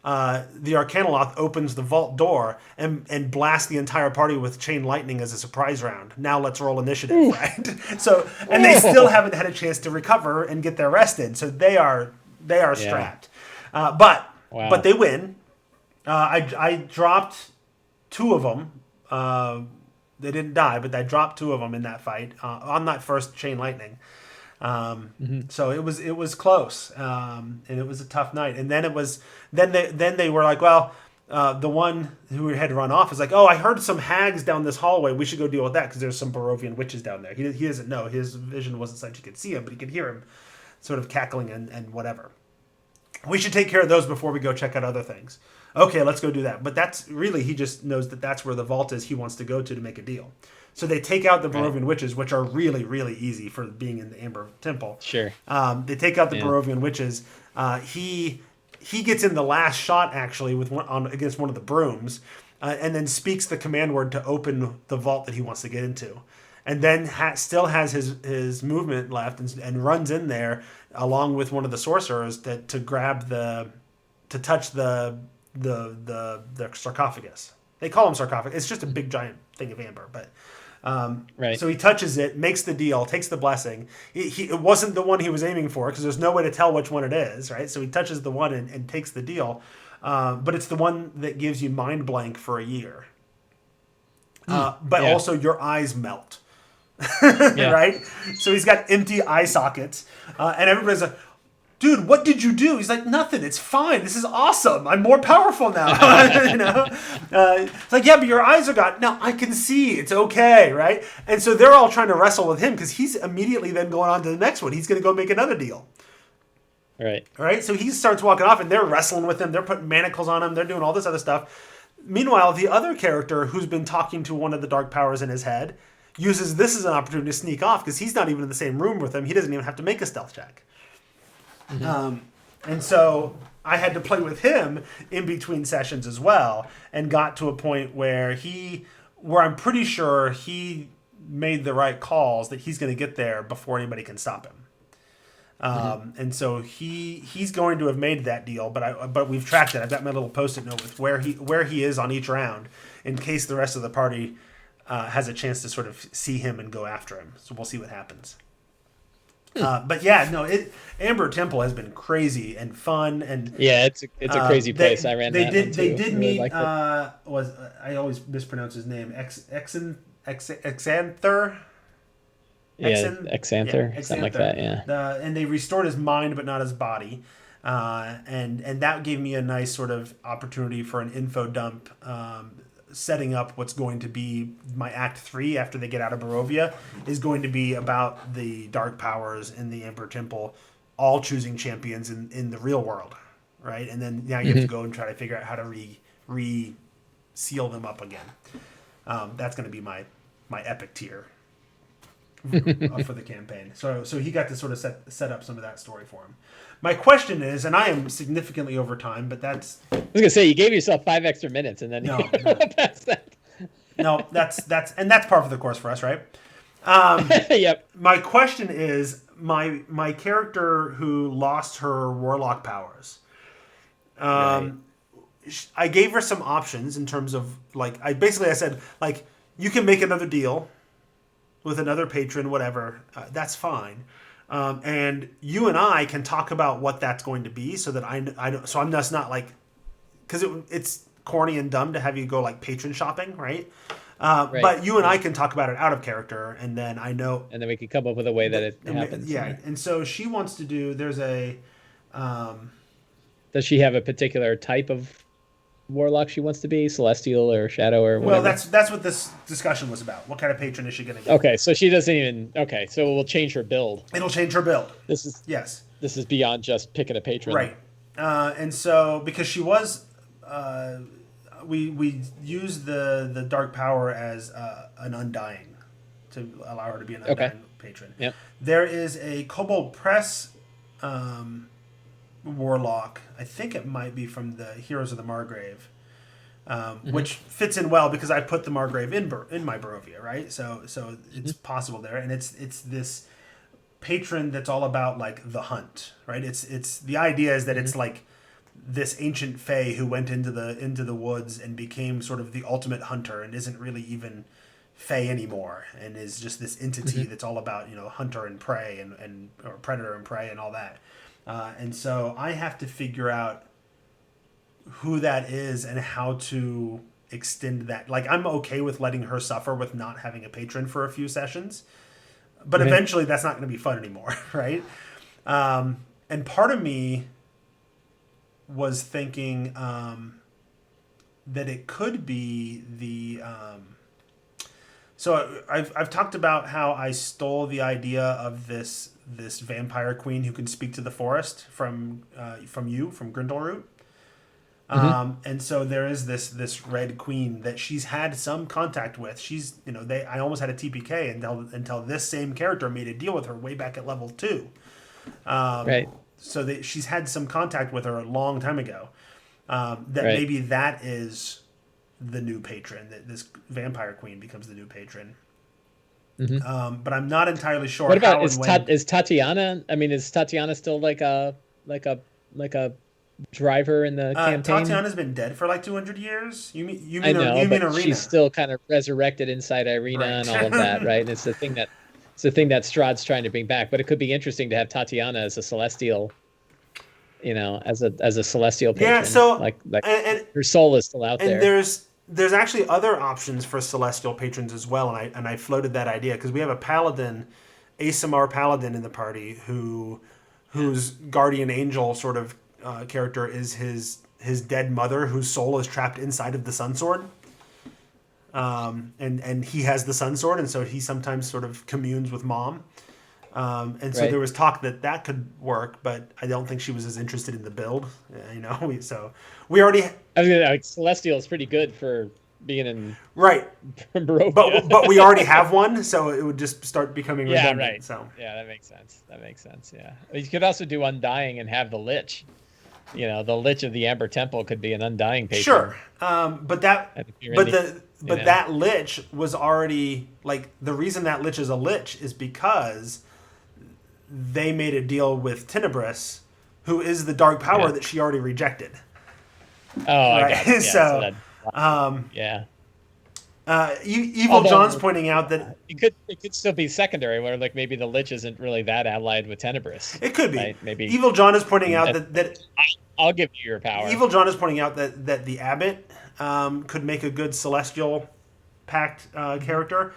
the Arcanoloth opens the vault door and blasts the entire party with chain lightning as a surprise round. Now let's roll initiative, right? So, and they still haven't had a chance to recover and get their rest in. So they are strapped. But they win. I dropped two of them. They didn't die, but I dropped two of them in that fight on that first chain lightning. So it was close, and it was a tough night. And then they were like, well, the one who had run off is like, oh, I heard some hags down this hallway. We should go deal with that because there's some Barovian witches down there. He doesn't know. His vision wasn't such he could see him, but he could hear him sort of cackling and whatever. We should take care of those before we go check out other things. Okay, let's go do that. But that's really, he just knows that that's where the vault is he wants to go to make a deal. So they take out the Barovian witches, which are really, really easy for being in the Amber Temple. Sure. They take out the Barovian witches. He gets in the last shot, actually, against one of the brooms, and then speaks the command word to open the vault that he wants to get into. And then still has his movement left and runs in there along with one of the sorcerers to touch the sarcophagus. They call them sarcophagus. It's just a big giant thing of amber, but so he touches it, makes the deal, takes the blessing. It wasn't the one he was aiming for because there's no way to tell which one it is, right? So he touches the one and takes the deal, but it's the one that gives you mind blank for a year. But also your eyes melt, right? So he's got empty eye sockets, and everybody's like, dude, what did you do? He's like, nothing. It's fine. This is awesome. I'm more powerful now. You know, it's like, yeah, but your eyes are gone. No, I can see. It's okay, right? And so they're all trying to wrestle with him because he's immediately then going on to the next one. He's going to go make another deal. Right. So he starts walking off, and they're wrestling with him. They're putting manacles on him. They're doing all this other stuff. Meanwhile, the other character who's been talking to one of the dark powers in his head uses this as an opportunity to sneak off because he's not even in the same room with him. He doesn't even have to make a stealth check. And so I had to play with him in between sessions as well, and got to a point where I'm pretty sure he made the right calls that he's going to get there before anybody can stop him. And so he's going to have made that deal, but we've tracked it. I've got my little Post-it note with where he is on each round in case the rest of the party has a chance to sort of see him and go after him. So we'll see what happens. But yeah, no, Amber Temple has been crazy and fun, and it's a crazy place. I ran that one too. They did meet. I I always mispronounce his name. Exanther. Yeah, Exan, Exanther, something like that. Yeah. And they restored his mind, but not his body. And that gave me a nice sort of opportunity for an info dump, setting up what's going to be my Act 3 after they get out of Barovia is going to be about the Dark Powers in the Emperor Temple, all choosing champions in the real world, right? And then now you have to go and try to figure out how to seal them up again. That's going to be my epic tier for the campaign. So he got to sort of set up some of that story for him. My question is, and I am significantly over time, but that's... I was gonna say you gave yourself 5 extra minutes, and then no. That's that. No, that's par for the course for us, right? Yep. My question is, my character who lost her warlock powers. Right. I gave her some options in terms of I said you can make another deal with another patron, whatever. That's fine. And you and I can talk about what that's going to be, so that I don't. So I'm just not because it's corny and dumb to have you go patron shopping, right? Right. But you and I can talk about it out of character, and then I know. And then we can come up with a way that it happens. Yeah, right? And so she wants to do. There's a. Does she have a particular type of warlock she wants to be, celestial or shadow or whatever? Well, that's what this discussion was about. What kind of patron is she going to get? Okay, so she doesn't even. Okay, so we'll change her build. It'll change her build. This is beyond just picking a patron, right? And so because she was, we used the dark power as an undying to allow her to be an undying patron. Yep. There is a Kobold Press warlock. I think it might be from the Heroes of the Margrave, which fits in well because I put the Margrave in my Barovia, right? So it's possible there, and it's this patron that's all about the hunt, right? It's the idea is that it's this ancient fae who went into the woods and became sort of the ultimate hunter and isn't really even fae anymore, and is just this entity that's all about hunter and prey and or predator and prey and all that. And so I have to figure out who that is and how to extend that. I'm okay with letting her suffer with not having a patron for a few sessions, but eventually that's not going to be fun anymore, right? And part of me was thinking that it could be the... So I've talked about how I stole the idea of this vampire queen who can speak to the forest from Grindelroot. And so there is this red queen that she's had some contact with. She's I almost had a TPK until this same character made a deal with her way back at level 2. Right. So she's had some contact with her a long time ago. Maybe that is the new patron, that this vampire queen becomes the new patron. But I'm not entirely sure. What about is Tatiana? I mean, is Tatiana still like a driver in the campaign? Tatiana's been dead for 200 years. You mean Irina? She's still kind of resurrected inside Irina and all of that, right? And it's the thing that Strahd's trying to bring back. But it could be interesting to have Tatiana as a celestial. As a celestial patron. Yeah. So and her soul is still out there. And there's actually other options for celestial patrons as well, and I floated that idea because we have a paladin, Aasimar paladin in the party whose guardian angel sort of character is his dead mother whose soul is trapped inside of the sun sword. And he has the sun sword, and so he sometimes sort of communes with mom. And so there was talk that could work, but I don't think she was as interested in the build. We already. I was gonna Celestial is pretty good for being in Barovia. but we already have one, so it would just start becoming redundant. Right. So that makes sense. Yeah, you could also do Undying and have the Lich. The Lich of the Amber Temple could be an Undying patron. Sure, that Lich was already the reason that Lich is a Lich is because they made a deal with Tenebris, who is the dark power that she already rejected. Oh, right? I got it. Evil John's pointing out that it could still be secondary, where maybe the Lich isn't really that allied with Tenebris. It could be. Right? Maybe Evil John is pointing out that I'll give you your power. Evil John is pointing out that the Abbot could make a good celestial pact character,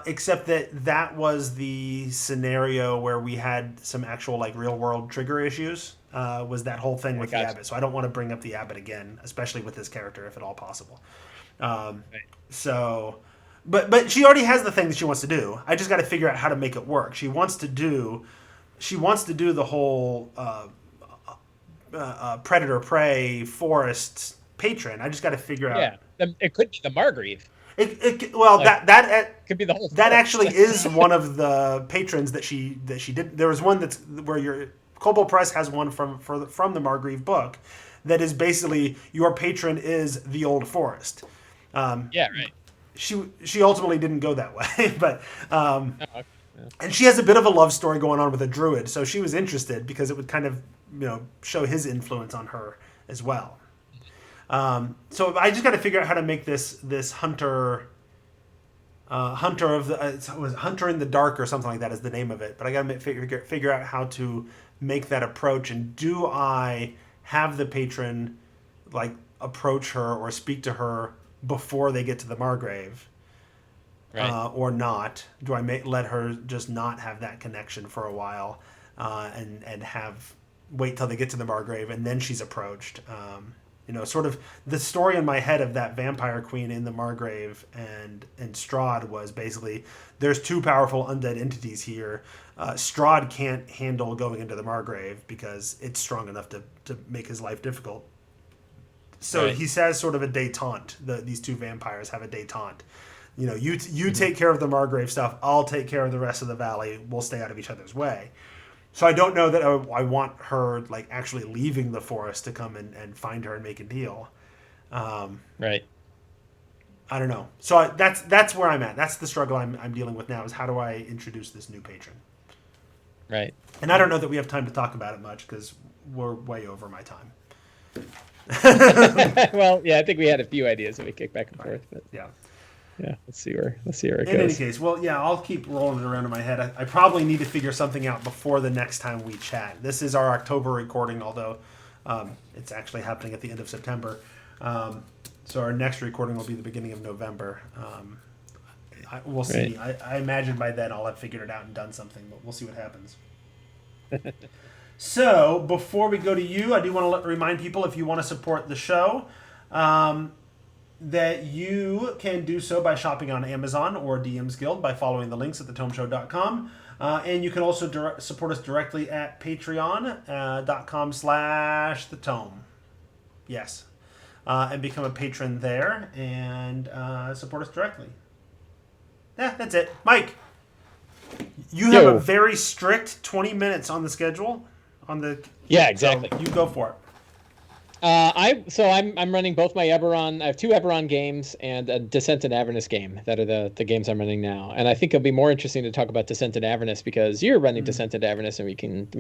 except that was the scenario where we had some actual like real world trigger issues. Was that whole thing with the Gotcha. abbot? So I don't want to bring up the abbot again, especially with this character, if at all possible. Um, Right. so, but she already has the thing that she wants to do. I just got to figure out how to make it work. She wants to do the whole predator prey forest patron. I just got to figure out. Yeah, it could be the Margrave. Well, Like, could be the whole that forest. actually is one of the patrons that she did. There was one that's where your Kobold Press has one from the Margrave book that is basically your patron is the old forest. Yeah, right. She ultimately didn't go that way, but Oh, okay. Yeah. and she has a bit of a love story going on with a druid, so she was interested because it would kind of show his influence on her as well. So I just got to figure out how to make this hunter. Hunter of the it was Hunter in the Dark or something like that is the name of it. But I got to figure out how to make that approach. And do I have the patron like approach her or speak to her before they get to the Margrave, Right. or not? Do I let her just not have that connection for a while, and have wait till they get to the Margrave and then she's approached? Sort of the story in my head of that vampire queen in the Margrave and Strahd was basically there's two powerful undead entities here. Strahd can't handle going into the Margrave because it's strong enough to make his life difficult. So Right. he says sort of a détente. These two vampires have a détente. You take care of the Margrave stuff. I'll take care of the rest of the valley. We'll stay out of each other's way. So I don't know that I want her like actually leaving the forest to come and find her and make a deal. Right. I don't know. So that's where I'm at. That's the struggle I'm dealing with now is how do I introduce this new patron? Right. And I don't know that we have time to talk about it much because we're way over my time. Well, yeah, I think we had a few ideas that we kicked back and forth, but Yeah. yeah, let's see where it In any goes. case, well, yeah, I'll keep rolling it around in my head. I probably need to figure something out before the next time we chat. This is our October recording, although it's actually happening at the end of September. So our next recording will be the beginning of November. We'll see. Right. I imagine by then I'll have figured it out and done something, but we'll see what happens. So before we go to you, I do want to remind people if you want to support the show, that you can do so by shopping on Amazon or DM's Guild by following the links at thetomeshow.com. And you can also support us directly at patreon.com/thetome. Yes. And become a patron there and support us directly. Yeah, that's it. Mike, you have a very strict 20 minutes on the schedule. Yeah, exactly. So you go for it. I'm running both my Eberron. I have two Eberron games and a Descent and Avernus game that are the games I'm running now. And I think it'll be more interesting to talk about Descent and Avernus because you're running Descent and Avernus, and we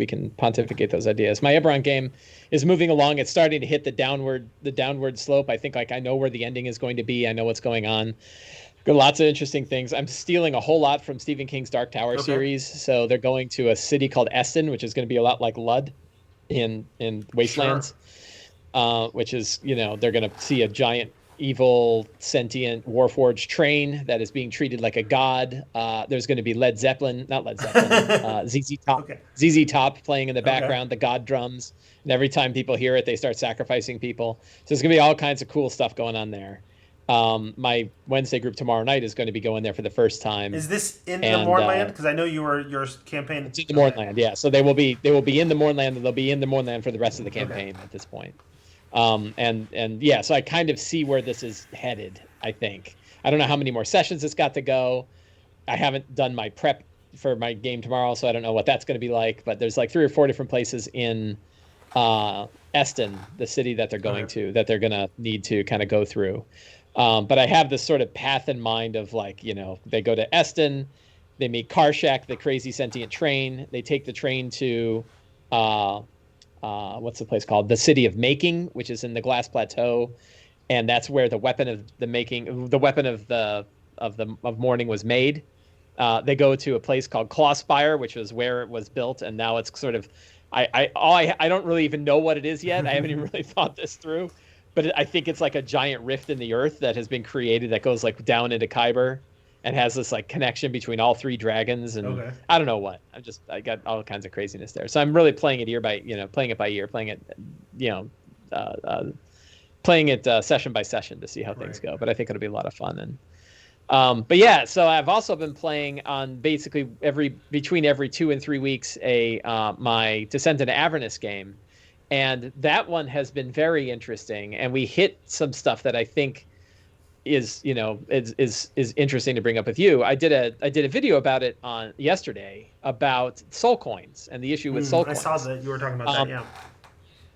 can pontificate those ideas. My Eberron game is moving along. It's starting to hit the downward slope. I think I know where the ending is going to be. I know what's going on. Got lots of interesting things. I'm stealing a whole lot from Stephen King's Dark Tower series. So they're going to a city called Eston, which is going to be a lot like Lud in Wastelands. Sure. Which is, they're going to see a giant, evil, sentient, warforged train that is being treated like a god. There's going to be ZZ Top, ZZ Top playing in the background, the god drums. And every time people hear it, they start sacrificing people. So there's going to be all kinds of cool stuff going on there. My Wednesday group tomorrow night is going to be going there for the first time. Is this in the Mournland? Because I know your campaign. It's in the Mournland, yeah. So they will be in the Mournland, and they'll be in the Mournland for the rest of the campaign at this point. And yeah, so I kind of see where this is headed. I think I don't know how many more sessions it's got to go. I haven't done my prep for my game tomorrow, so I don't know what that's going to be like. But there's like 3 or 4 different places in Eston, the city that they're going to, that they're going to need to kind of go through. But I have this sort of path in mind of like, they go to Eston, they meet Karshak, the crazy sentient train. They take the train to, what's the place called? The City of Making, which is in the Glass Plateau. And that's where the weapon of mourning was made. They go to a place called Clawspire, which was where it was built. And now it's sort of, I don't really even know what it is yet. I haven't even really thought this through. But I think it's like a giant rift in the earth that has been created that goes like down into Khyber and has this like connection between all three dragons, and Okay. I don't know what. I got all kinds of craziness there. So I'm really playing it playing it by ear, playing it, you know, playing it session by session to see how things go. But I think it'll be a lot of fun. And but yeah, so I've also been playing on basically between every 2 and 3 weeks my Descent into Avernus game, and that one has been very interesting. And we hit some stuff that I think is interesting to bring up with you. I did a video about it on yesterday about soul coins and the issue with soul coins. I saw that you were talking about that. Yeah.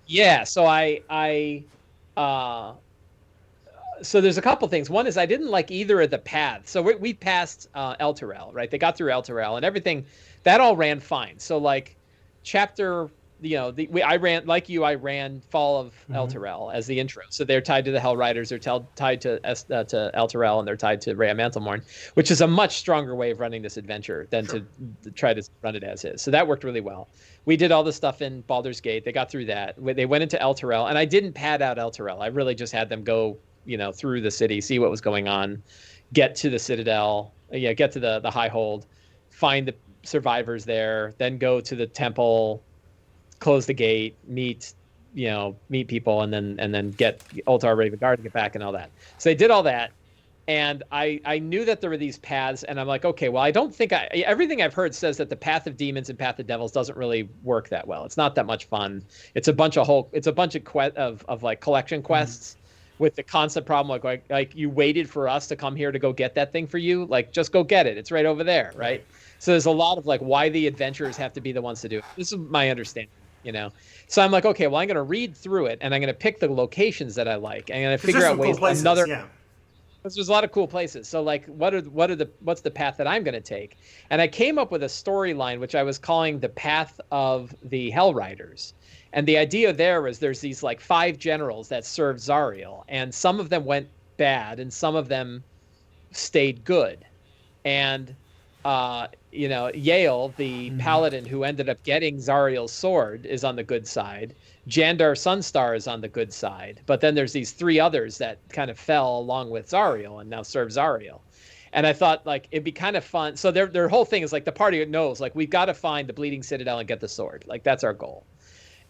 Yeah. So so there's a couple things. One is I didn't like either of the paths. So we passed Elturel, right? They got through Elturel and everything. That all ran fine. So like chapter, I ran Fall of Elturel as the intro. So they're tied to the Hell Riders. They're tied to Elturel, and they're tied to Rhea Mantlemorn, which is a much stronger way of running this adventure than to try to run it as is. So that worked really well. We did all the stuff in Baldur's Gate. They got through that. They went into Elturel, and I didn't pad out Elturel. I really just had them go, through the city, see what was going on, get to the Citadel, get to the High Hold, find the survivors there, then go to the temple, close the gate, meet people, and then get Ultar Raven Guard to get back and all that. So they did all that, and I knew that there were these paths, and I'm like, okay, well, I don't think everything I've heard says that the Path of Demons and Path of Devils doesn't really work that well. It's not that much fun. It's a bunch of like collection quests with the constant problem like you waited for us to come here to go get that thing for you, like just go get it. It's right over there, right? So there's a lot of like why the adventurers have to be the ones to do it. This is my understanding. So I'm like, okay, well, I'm going to read through it, and I'm going to pick the locations that I like. I'm going to figure out ways. Because there's a lot of cool places. So like, what's the path that I'm going to take? And I came up with a storyline which I was calling the Path of the Hell Riders. And the idea there was there's these like 5 generals that served Zariel, and some of them went bad, and some of them stayed good. And Yale, the paladin who ended up getting Zariel's sword, is on the good side. Jandar Sunstar is on the good side. But then there's these 3 others that kind of fell along with Zariel and now serve Zariel. And I thought like it'd be kind of fun. So their whole thing is like the party knows like we've got to find the Bleeding Citadel and get the sword. Like that's our goal.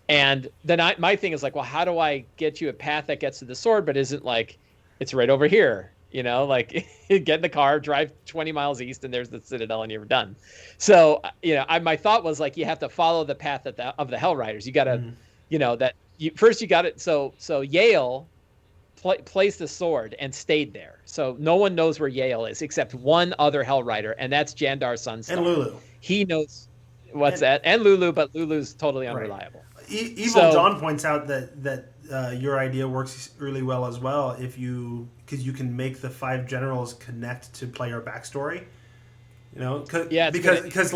And then my thing is like, well, how do I get you a path that gets to the sword but isn't like it's right over here? Like get in the car, drive 20 miles east, and there's the Citadel, and you're done. So, my thought was like, you have to follow the path of the Hell Riders. You got to, first you got it. So Yale placed the sword and stayed there. So no one knows where Yale is except one other Hell Rider, and that's Jandar Sunstar. And Lulu. He knows and Lulu, but Lulu's totally unreliable. Evil John points out that your idea works really well as well because you can make the 5 generals connect to player backstory. Because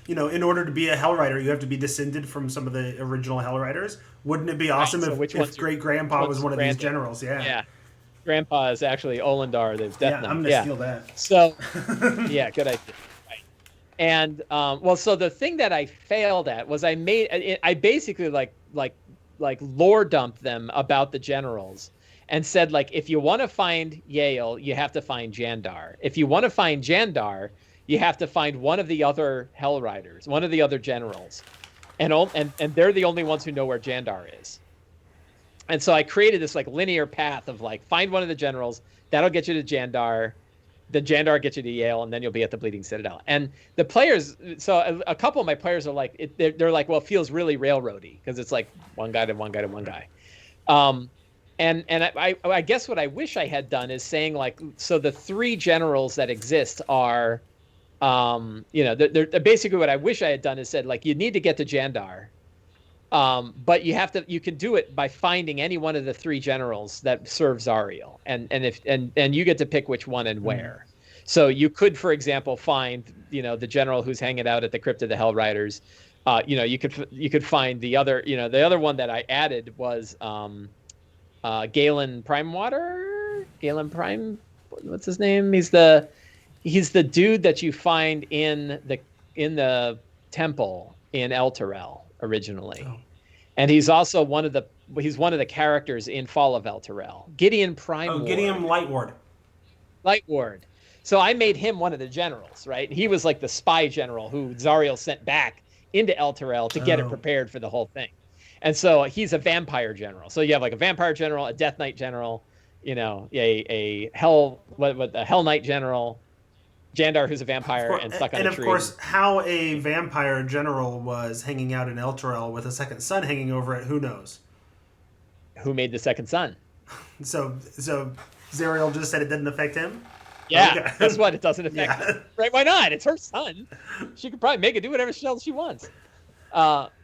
in order to be a Hell Rider, you have to be descended from some of the original Hell Riders. Wouldn't it be awesome if Great Grandpa was one of these generals? Yeah. Grandpa is actually Olendar, the Death Knight. I'm gonna steal that. So, yeah, good idea. Right. And so the thing that I failed at was I basically like lore dumped them about the generals and said like if you want to find Yale, you have to find Jandar. If you want to find Jandar, you have to find one of the other Hell Riders, one of the other generals, and they're the only ones who know where Jandar is. And so I created this like linear path of like find one of the generals, that'll get you to Jandar, the Jandar gets you to Yale, and then you'll be at the Bleeding Citadel. And the players, so a couple of my players are like, they're like, well, it feels really railroady because it's like one guy to one guy to one guy. And I guess what I wish I had done is saying like, so the 3 generals that exist are, they're basically what I wish I had done is said like, you need to get to Jandar. But you can do it by finding any one of the 3 generals that serve Zariel, and you get to pick which one and where. So you could, for example, find the general who's hanging out at the Crypt of the Hell Riders. You could find the other the other one that I added was Galen Primewater. Galen Prime, what's his name? He's the dude that you find in the temple in Elturel originally. Oh. And he's also one of the characters in Fall of Elturel. Gideon Prime. Oh, Gideon Lightward. Lightward. So I made him one of the generals, right? He was like the spy general who Zariel sent back into Elturel to get it prepared for the whole thing. And so he's a vampire general. So you have like a vampire general, a Death Knight general, a Hell Knight general, Jandar, who's a vampire and stuck on a tree. And of course, how a vampire general was hanging out in Elturel with a second sun hanging over it, who knows? Who made the second sun? So Zariel just said it didn't affect him? Yeah, okay. Guess what? It doesn't affect her. Right? Why not? It's her son. She could probably make it do whatever else she wants.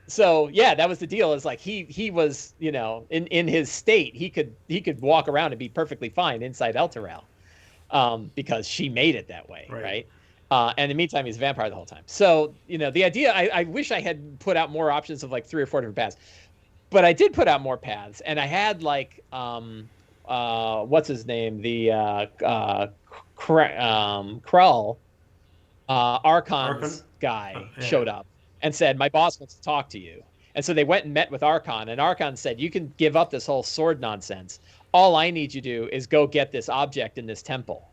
So yeah, that was the deal. Is like he was, in his state, he could walk around and be perfectly fine inside Elturel, because she made it that way, right? And in the meantime, he's a vampire the whole time. So the idea, I wish I had put out more options of like 3 or 4 different paths, but I did put out more paths, and I had like what's his name, the Krull, Archon's guy showed up and said, my boss wants to talk to you. And so they went and met with Archon, and Archon said, you can give up this whole sword nonsense. All I need you to do is go get this object in this temple.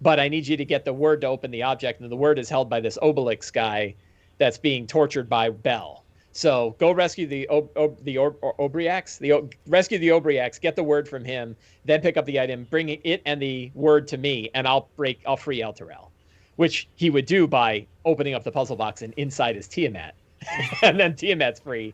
But I need you to get the word to open the object, and the word is held by this Obelix guy that's being tortured by Bel. So go rescue the Obriax, rescue the Obriax, get the word from him, then pick up the item, bring it and the word to me, and I'll free Elturel, which he would do by opening up the puzzle box and inside is Tiamat, and then Tiamat's free,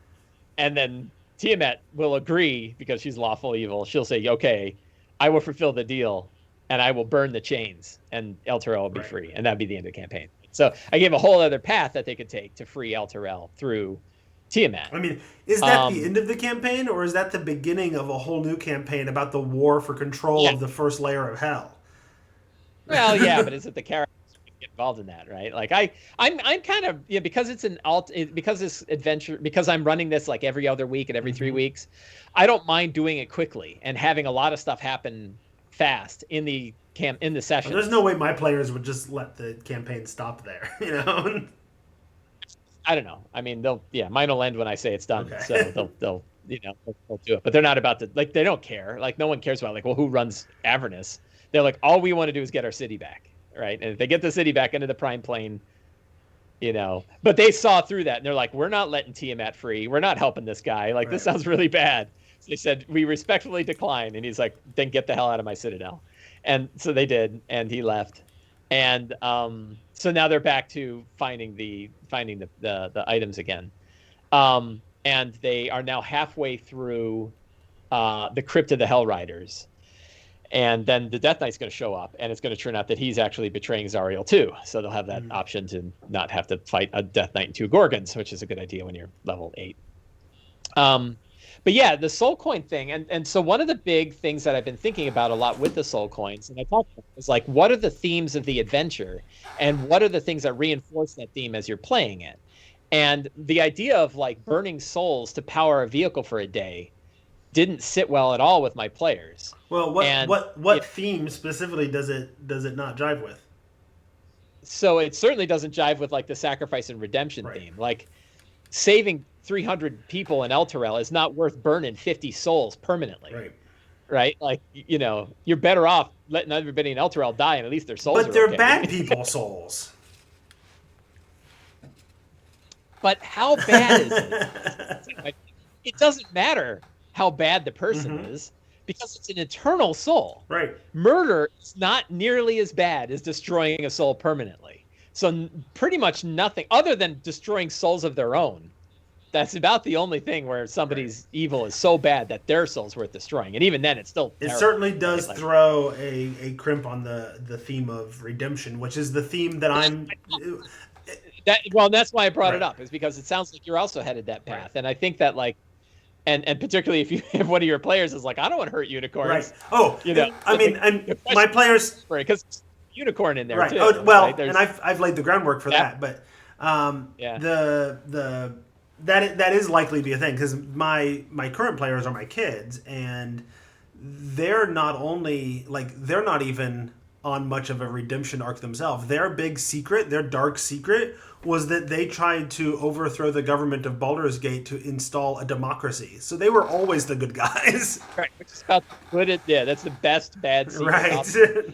and then Tiamat will agree because she's lawful evil. She'll say, "Okay, I will fulfill the deal, and I will burn the chains, and Elturel will be free," and that'd be the end of the campaign. So I gave a whole other path that they could take to free Elturel through Tiamat. I mean, is that the end of the campaign, or is that the beginning of a whole new campaign about the war for control of the first layer of hell? Well, yeah, but is it the characters who get involved in that, right? Like I'm kind of because it's because this adventure, because I'm running this like every other week and every 3 weeks, I don't mind doing it quickly and having a lot of stuff happen fast in the session. There's no way my players would just let the campaign stop there, I don't know. I mean, mine will end when I say it's done. Okay. So they'll do it. But they're not about to, like, they don't care. Like, no one cares about, like, well, who runs Avernus? They're like, all we want to do is get our city back, right? And if they get the city back into the Prime Plane, but they saw through that, and they're like, we're not letting Tiamat free. We're not helping this guy. Like, this sounds really bad. So they said, we respectfully decline. And he's like, then get the hell out of my citadel. And so they did, and he left. And so now they're back to finding the items again, and they are now halfway through the Crypt of the Hell Riders, and then the Death Knight's going to show up, and it's going to turn out that he's actually betraying Zariel too. So they'll have that option to not have to fight a Death Knight and 2 Gorgons, which is a good idea when you're level 8. But yeah, the soul coin thing, and so one of the big things that I've been thinking about a lot with the soul coins, and I talked about, is like, what are the themes of the adventure, and what are the things that reinforce that theme as you're playing it? And the idea of like burning souls to power a vehicle for a day didn't sit well at all with my players. Well, what theme specifically does it not jive with? So it certainly doesn't jive with like the sacrifice and redemption theme. Like, saving 300 people in Elturel is not worth burning 50 souls permanently. Right? Like, you're better off letting everybody in Elturel die, and at least their souls But they're bad people souls. But how bad is it? It doesn't matter how bad the person is, because it's an eternal soul. Right. Murder is not nearly as bad as destroying a soul permanently. So pretty much nothing other than destroying souls of their own. That's about the only thing where somebody's evil is so bad that their soul's worth destroying. And even then, it's still terrible. It certainly does throw a crimp on the theme of redemption, which is the theme that I'm... That's why I brought it up, is because it sounds like you're also headed that path. And I think that, like, and particularly if one of your players is like, I don't want to hurt unicorns. Right. Oh, I mean, and my players... Because unicorn in there, too. Oh, well, right? And I've laid the groundwork for that, but that is likely to be a thing, because my current players are my kids, and they're not even on much of a redemption arc themselves. Their big secret, their dark secret, was that they tried to overthrow the government of Baldur's Gate to install a democracy. So they were always the good guys. Right, which is about that's the best bad secret. Right.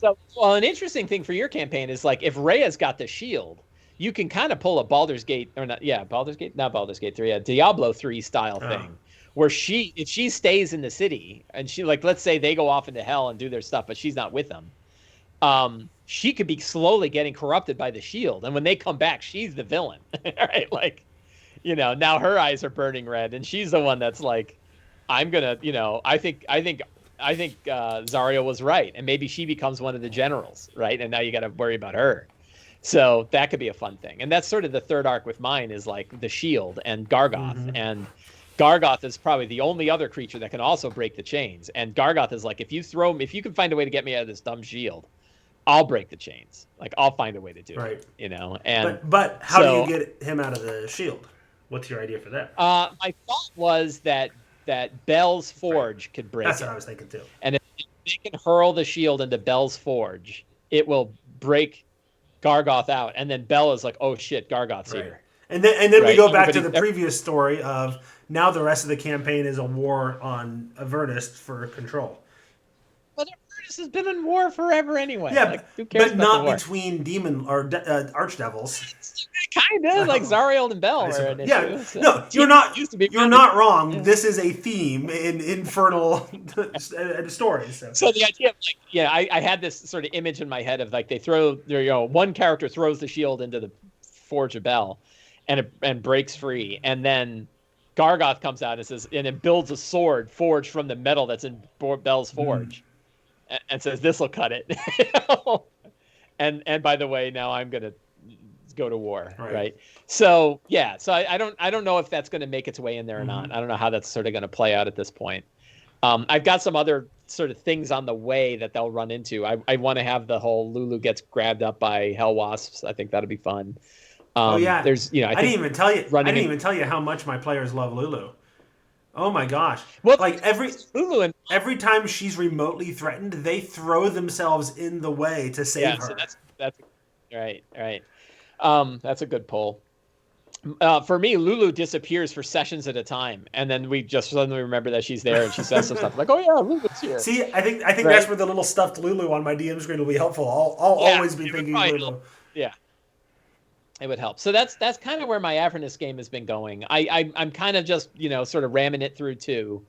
So, well, an interesting thing for your campaign is like if Rhea's got the shield, you can kind of pull a Baldur's Gate or not, yeah, Baldur's Gate, not Baldur's Gate 3, a Diablo 3 style Oh, thing where if she stays in the city and she like let's say they go off into hell and do their stuff, but she's not with them. She could be slowly getting corrupted by the shield, and when they come back, she's the villain, right? Like, now her eyes are burning red, and she's the one that's like, I'm gonna, I think Zarya was right, and maybe she becomes one of the generals, right? And now you got to worry about her. So that could be a fun thing, and that's sort of the third arc with mine is like the shield and Gargoth, and Gargoth is probably the only other creature that can also break the chains. And Gargoth is like, if you can find a way to get me out of this dumb shield, I'll break the chains. Like I'll find a way to do right. it, And But how do you get him out of the shield? What's your idea for that? My thought was that Bell's Forge could break That's it. what I was thinking too. And if they can hurl the shield into Bell's Forge, it will break Gargoth out. And then Bell is like, oh shit, Gargoth's here. And then we Right? go back to the previous story of now the rest of the campaign is a war on Avernus for control. But Avernus has been in war forever anyway. Yeah, like, who cares but about not the war? between demon or archdevils. Kind of like Zariel and Bell are an Yeah, issue. So no, you're not. used to be You're not wrong. Yeah. This is a theme in infernal stories. So the idea of like, I had this sort of image in my head of like they throw, one character throws the shield into the Forge of Bell, and breaks free, and then Gargoth comes out and says, and it builds a sword forged from the metal that's in Bell's Forge, and says this will cut it. And by the way, now I'm gonna go to war, right? So yeah, so I don't know if that's going to make its way in there or not. I don't know how that's sort of going to play out at this point. I've got some other sort of things on the way that they'll run into. I want to have the whole Lulu gets grabbed up by hell wasps. I think that'll be fun. There's I didn't even tell you. I didn't even tell you how much my players love Lulu. Oh my gosh! Well, like every time she's remotely threatened, they throw themselves in the way to save her. So that's right. That's a good pull. For me, Lulu disappears for sessions at a time, and then we just suddenly remember that she's there, and she says some stuff like, "Oh yeah, Lulu's here." See, I think that's where the little stuffed Lulu on my DM screen will be helpful. I'll always be thinking Lulu. Yeah, it would help. So that's kind of where my Avernus game has been going. I'm kind of just sort of ramming it through too.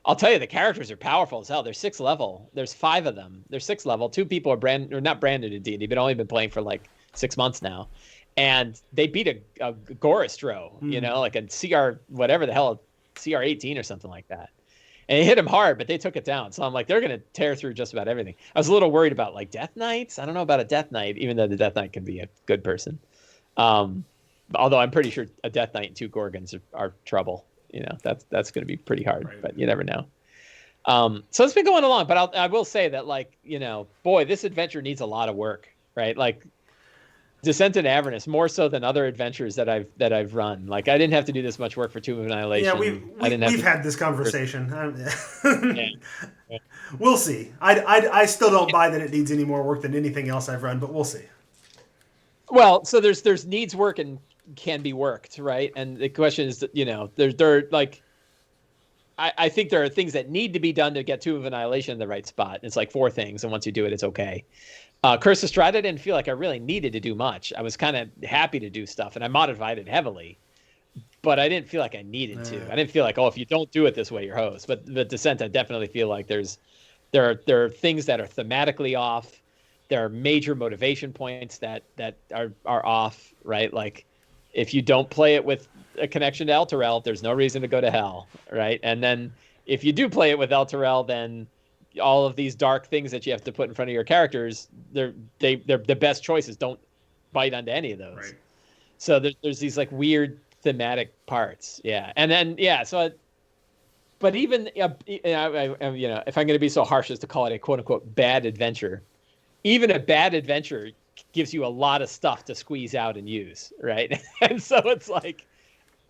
I'll tell you, the characters are powerful as hell. They're 6th level. There's 5 of them. They're 6th level. 2 people are not branded in D&D, but only been playing for like 6 months now. And they beat a Goristro, like a CR, whatever the hell, CR 18 or something like that. And it hit him hard, but they took it down. So I'm like, they're going to tear through just about everything. I was a little worried about like Death Knights. I don't know about a Death Knight, even though the Death Knight can be a good person. Although I'm pretty sure a Death Knight and 2 Gorgons are trouble. That's going to be pretty hard, but you never know. So it's been going along, but I will say that like, boy, this adventure needs a lot of work, right? Like, Descent into Avernus more so than other adventures that I've run. Like I didn't have to do this much work for Tomb of Annihilation. Yeah, we've had this conversation. Yeah. We'll see. I still don't buy that it needs any more work than anything else I've run, but we'll see. Well, so there's needs work and can be worked, right? And the question is, there like I think there are things that need to be done to get Tomb of Annihilation in the right spot. It's like 4 things, and once you do it, it's okay. Curse of Strahd, I didn't feel like I really needed to do much. I was kind of happy to do stuff, and I modified it heavily, but I didn't feel like I needed to. I didn't feel like, if you don't do it this way, you're host. But the Descent, I definitely feel like there are things that are thematically off. There are major motivation points that are off, right? Like if you don't play it with a connection to Elturel, there's no reason to go to hell, right? And then if you do play it with Elturel, then all of these dark things that you have to put in front of your characters, they're the best choices. Don't bite onto any of those. Right. So there's these like weird thematic parts. Yeah. And then, but even, if I'm going to be so harsh as to call it a quote unquote bad adventure, even a bad adventure gives you a lot of stuff to squeeze out and use. Right. And so it's like,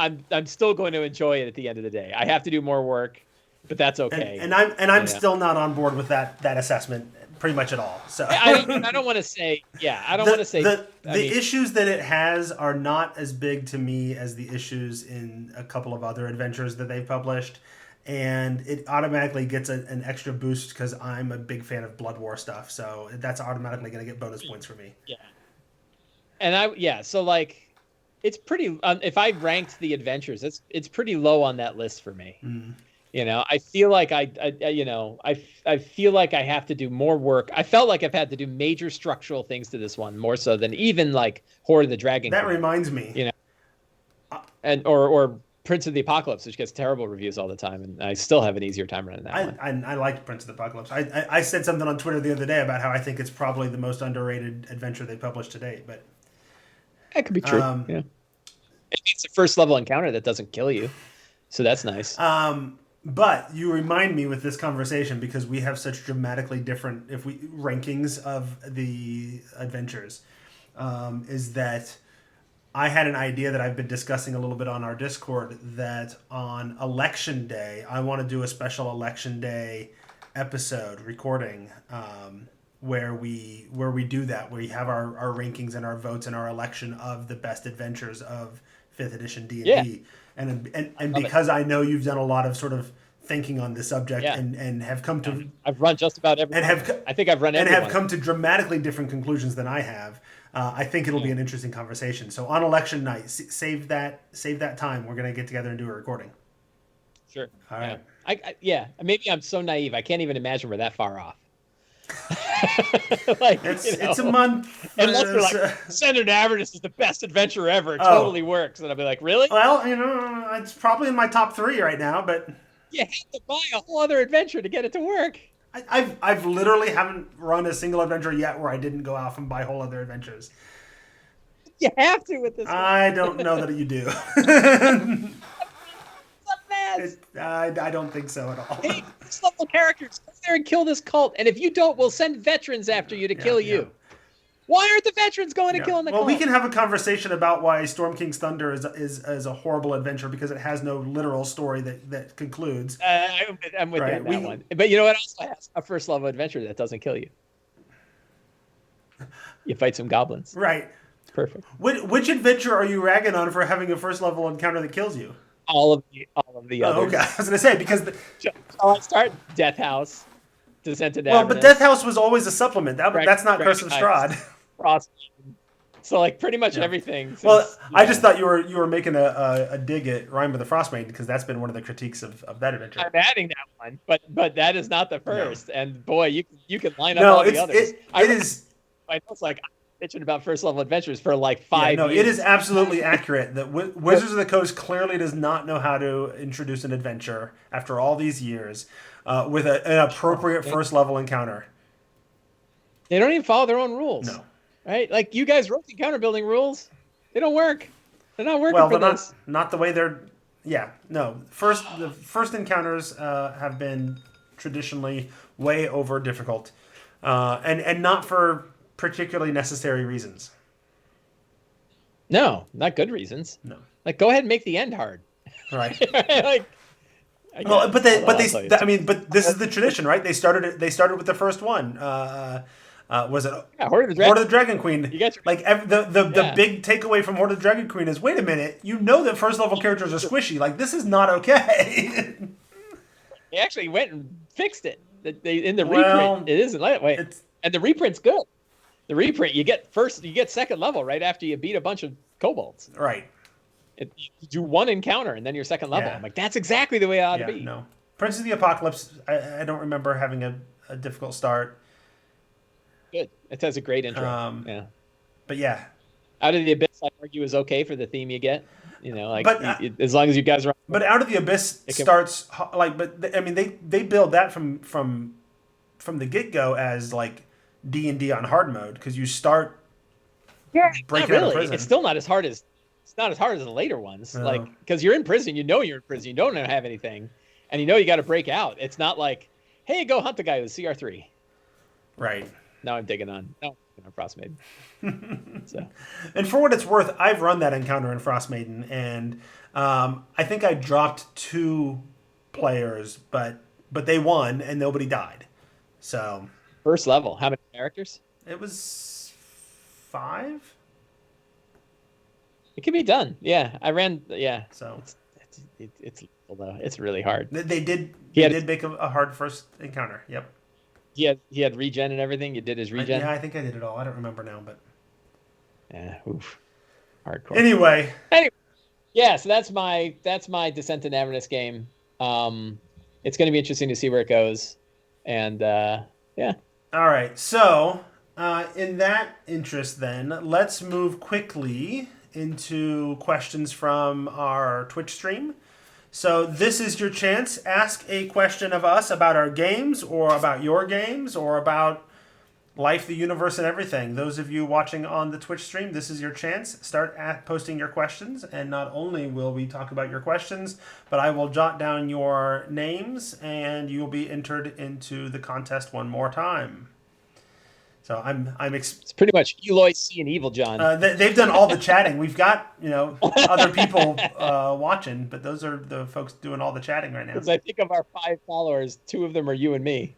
I'm still going to enjoy it at the end of the day. I have to do more work, but that's okay. And I'm still not on board with that assessment pretty much at all. So I don't want to say, I don't want to say the issues that it has are not as big to me as the issues in a couple of other adventures that they've published. and it automatically gets an extra boost because I'm a big fan of Blood War stuff. So that's automatically going to get bonus points for me. Yeah. And so like it's pretty if I ranked the adventures, it's pretty low on that list for me. I feel like I feel like I have to do more work. I felt like I've had to do major structural things to this one, more so than even like Horde of the Dragon That Queen, reminds me. and or Prince of the Apocalypse, which gets terrible reviews all the time, and I still have an easier time running that one. I liked Prince of the Apocalypse. I said something on Twitter the other day about how I think it's probably the most underrated adventure they published to date. But that could be true. Yeah, it's a first level encounter that doesn't kill you, so that's nice. But you remind me with this conversation because we have such dramatically different rankings of the adventures. Is that I had an idea that I've been discussing a little bit on our Discord that on election day I want to do a special election day episode recording where we do that, where we have our rankings and our votes and our election of the best adventures of 5th edition D&D. Yeah. And because I know you've done a lot of sort of thinking on this subject and have come to I've run just about every I think I've run every and have come to dramatically different conclusions than I have. I think it'll be an interesting conversation. So on election night, save that time. We're gonna get together and do a recording. Sure. All right. Maybe I'm so naive. I can't even imagine we're that far off. It's a month. Unless they're like, Senator Avernus is the best adventure ever. It totally works. And I'll be like, really? Well, it's probably in my top 3 right now, but you have to buy a whole other adventure to get it to work. I've literally haven't run a single adventure yet where I didn't go off and buy whole other adventures. You have to with this one. I don't know that you do. I don't think so at all. Hey, this level characters, go there and kill this cult. And if you don't, we'll send veterans after you to kill you. Why aren't the veterans going to kill the cult? Well, we can have a conversation about why Storm King's Thunder is a horrible adventure because it has no literal story that concludes. I'm with you on that one. But you know what also has a first level adventure that doesn't kill you? You fight some goblins. Right. Perfect. Which adventure are you ragging on for having a first level encounter that kills you? All of the others. Okay. I was going to say, because... Shall I start? Death House. Descent to Avernus. Well, but Death House was always a supplement. That's not Curse of Strahd. So, like, pretty much everything. Since, well, I just thought you were making a dig at Rime of the Frostmaiden, because that's been one of the critiques of that adventure. I'm adding that one, but that is not the first. No. And, boy, you can line up all the others. I know it's like... bitching about first level adventures for like 5 years. It is absolutely accurate that Wizards of the Coast clearly does not know how to introduce an adventure after all these years with an appropriate first level encounter. They don't even follow their own rules. No. Right? Like you guys wrote the encounter building rules. They don't work. They're not working for this. Not the way they're... Yeah, no. The first encounters have been traditionally way over difficult. And not for... particularly necessary reasons. No, not good reasons. No. Like, go ahead and make the end hard. Right. But this is the tradition, right? They started with the first one. Was it Horde of the Dragon Queen? You got the big takeaway from Horde of the Dragon Queen is, wait a minute, you know that first level characters are squishy. Like, this is not okay. They actually went and fixed it. In the reprint, it isn't that way. And the reprint's good. The reprint, you get second level right after you beat a bunch of kobolds. Right. You do one encounter and then you're second level. I'm like, that's exactly the way it ought to be. No. Prince of the Apocalypse, I don't remember having a difficult start. Good. It has a great intro. But yeah. Out of the Abyss, I argue, is okay for the theme you get. As long as you guys are. But Out of the Abyss starts they build that from the get go as like D&D on hard mode, because you start breaking out of prison. It's still not as hard as the later ones. No. Like, because you're in prison, you're in prison, you don't have anything, and you got to break out. It's not like, hey, go hunt the guy with CR3. Right. Now I'm digging on Frostmaiden. So. And for what it's worth, I've run that encounter in Frostmaiden, and I think I dropped 2 players, but they won and nobody died. So. First level. How many characters? It was 5. It can be done. Yeah, I ran. Yeah. So it's although it's really hard. They did He they had did make a hard first encounter. Yep. he had regen and everything. You did his Yeah, regen. I think I did it all. I don't remember now, but Yeah, oof, hardcore. anyway. Anyway, yeah, so that's my Descent in Avernus game. Um, it's going to be interesting to see where it goes, and yeah, All right. So, in that interest, then let's move quickly into questions from our Twitch stream. So this is your chance. Ask a question of us about our games, or about your games, or about life, the universe, and everything. Those of you watching on the Twitch stream, this is your chance. Start posting your questions, and not only will we talk about your questions, but I will jot down your names, and you'll be entered into the contest one more time. So it's pretty much Eloy C and Evil John. they've done all the chatting. We've got other people watching, but those are the folks doing all the chatting right now. Because I think of our 5 followers, 2 of them are you and me.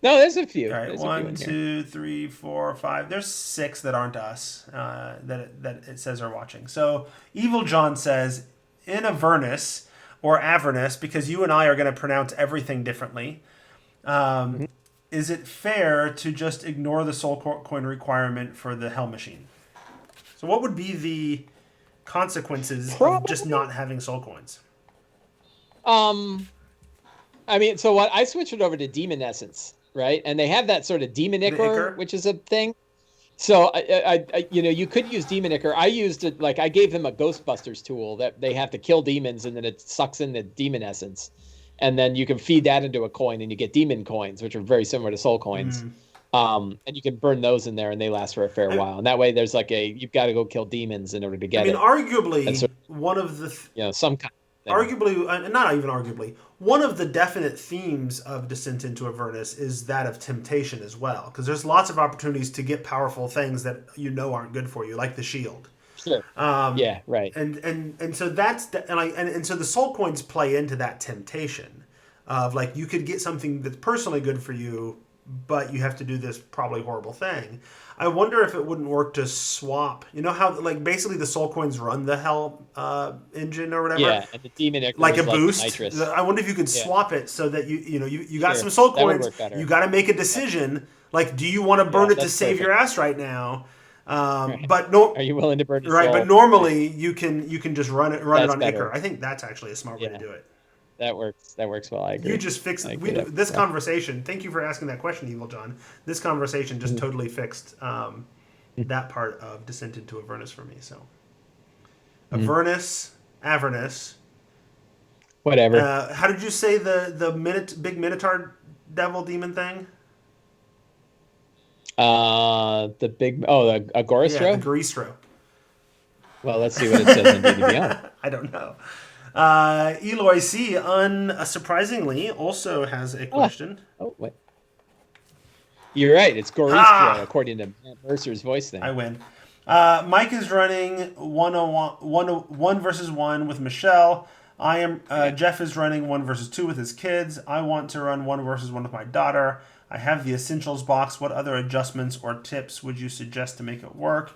No, there's a few. All right, There's 1, 2, 3, 4, 5. There's 6 that aren't us that it says are watching. So Evil John says, in Avernus or Avernus, because you and I are going to pronounce everything differently. Is it fair to just ignore the soul coin requirement for the Hell Machine? So what would be the consequences of just not having soul coins? I mean, so what? I switched it over to Demon Essence, right? And they have that sort of Demon Ichor, which is a thing. So I you could use Demon Ichor. I used it, like I gave them a Ghostbusters tool that they have to kill demons, and then it sucks in the Demon Essence. And then you can feed that into a coin, and you get demon coins, which are very similar to soul coins. And you can burn those in there, and they last for a fair while. And that way, there's like you've got to go kill demons in order to get it. I mean, arguably, one of the some kind. Arguably, not even arguably, one of the definite themes of Descent into Avernus is that of temptation as well, because there's lots of opportunities to get powerful things that aren't good for you, like the shield. Sure. Yeah. Right. And so that's and so the soul coins play into that temptation of like you could get something that's personally good for you, but you have to do this probably horrible thing. I wonder if it wouldn't work to swap. You know how like basically the soul coins run the Hell engine or whatever. Yeah, and the demon like a boost. Nitrous. I wonder if you could swap it so that you got some soul coins. You got to make a decision. Like, do you want to burn it to save your ass right now? But no, are you willing to burn your right? soul? But normally you can just run it on better. Ichor. I think that's actually a smart way to do it. That works well. I agree. You just fixed this conversation. Thank you for asking that question, Evil John. This conversation just totally fixed that part of Descent into Avernus for me. So Avernus, whatever. How did you say the big Minotaur devil demon thing? The Agorastro? Yeah, the Goristro. Well, let's see what it says in D&D Beyond. I don't know. Eloy C, unsurprisingly, also has a question. Oh, wait. You're right. It's Goristro, according to Matt Mercer's voice thing. I win. Mike is running 1 versus 1 with Michelle. Jeff is running 1 versus 2 with his kids. I want to run 1 versus 1 with my daughter. I have the Essentials box. What other adjustments or tips would you suggest to make it work?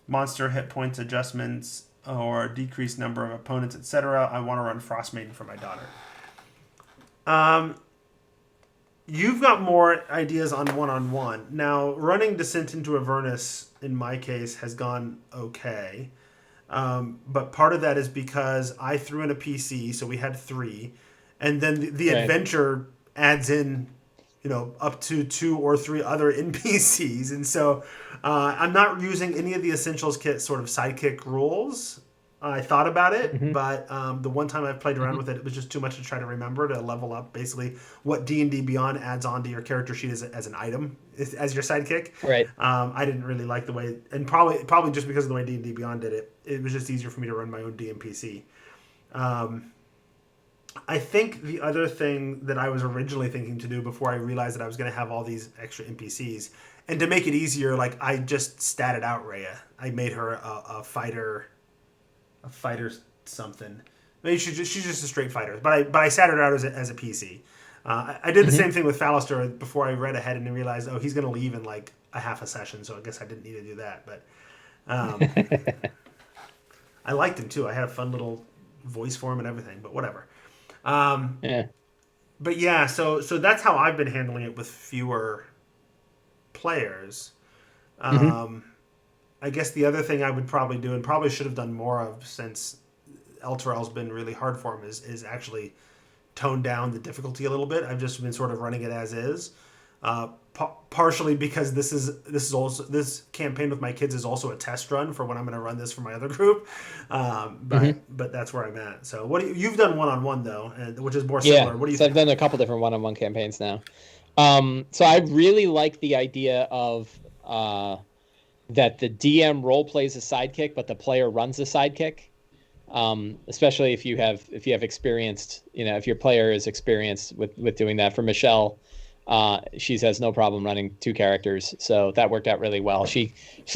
Monster hit points adjustments or decreased number of opponents, etc. I want to run Frostmaiden for my daughter. You've got more ideas on one-on-one. Now, running Descent into Avernus, in my case, has gone okay. But part of that is because I threw in a PC, so we had 3. And then the adventure adds in, up to 2 or 3 other NPCs. And so I'm not using any of the Essentials Kit sort of sidekick rules. I thought about it, but the one time I've played around with it, it was just too much to try to remember to level up basically what D&D Beyond adds onto your character sheet as an item, as your sidekick. Right. I didn't really like the way, and probably just because of the way D&D Beyond did it, it was just easier for me to run my own DMPC. I think the other thing that I was originally thinking to do before I realized that I was going to have all these extra NPCs, and to make it easier, like I just statted out Rhea. I made her a fighter something. Maybe she's just a straight fighter, but I sat her out as a PC. I did the same thing with Fallister before I read ahead and realized, he's going to leave in like a half a session, so I guess I didn't need to do that. But I liked him too. I had a fun little voice form and everything, but whatever. Um, Yeah. but yeah, so that's how I've been handling it with fewer players. Hmm. Um, I guess the other thing I would probably do, and probably should have done more of since Elturel's been really hard for him, is actually tone down the difficulty a little bit. I've just been sort of running it as is. Partially because this campaign with my kids is also a test run for when I'm going to run this for my other group, Hmm. but that's where I'm at. So you've done one-on-one though, which is more Yeah. similar. What do you So I've think? done a couple different one-on-one campaigns now. So I really like the idea of that the DM role plays a sidekick, but the player runs a sidekick. Especially if you have experienced, if your player is experienced with doing that. For Michelle, she has no problem running two characters, so that worked out really well. She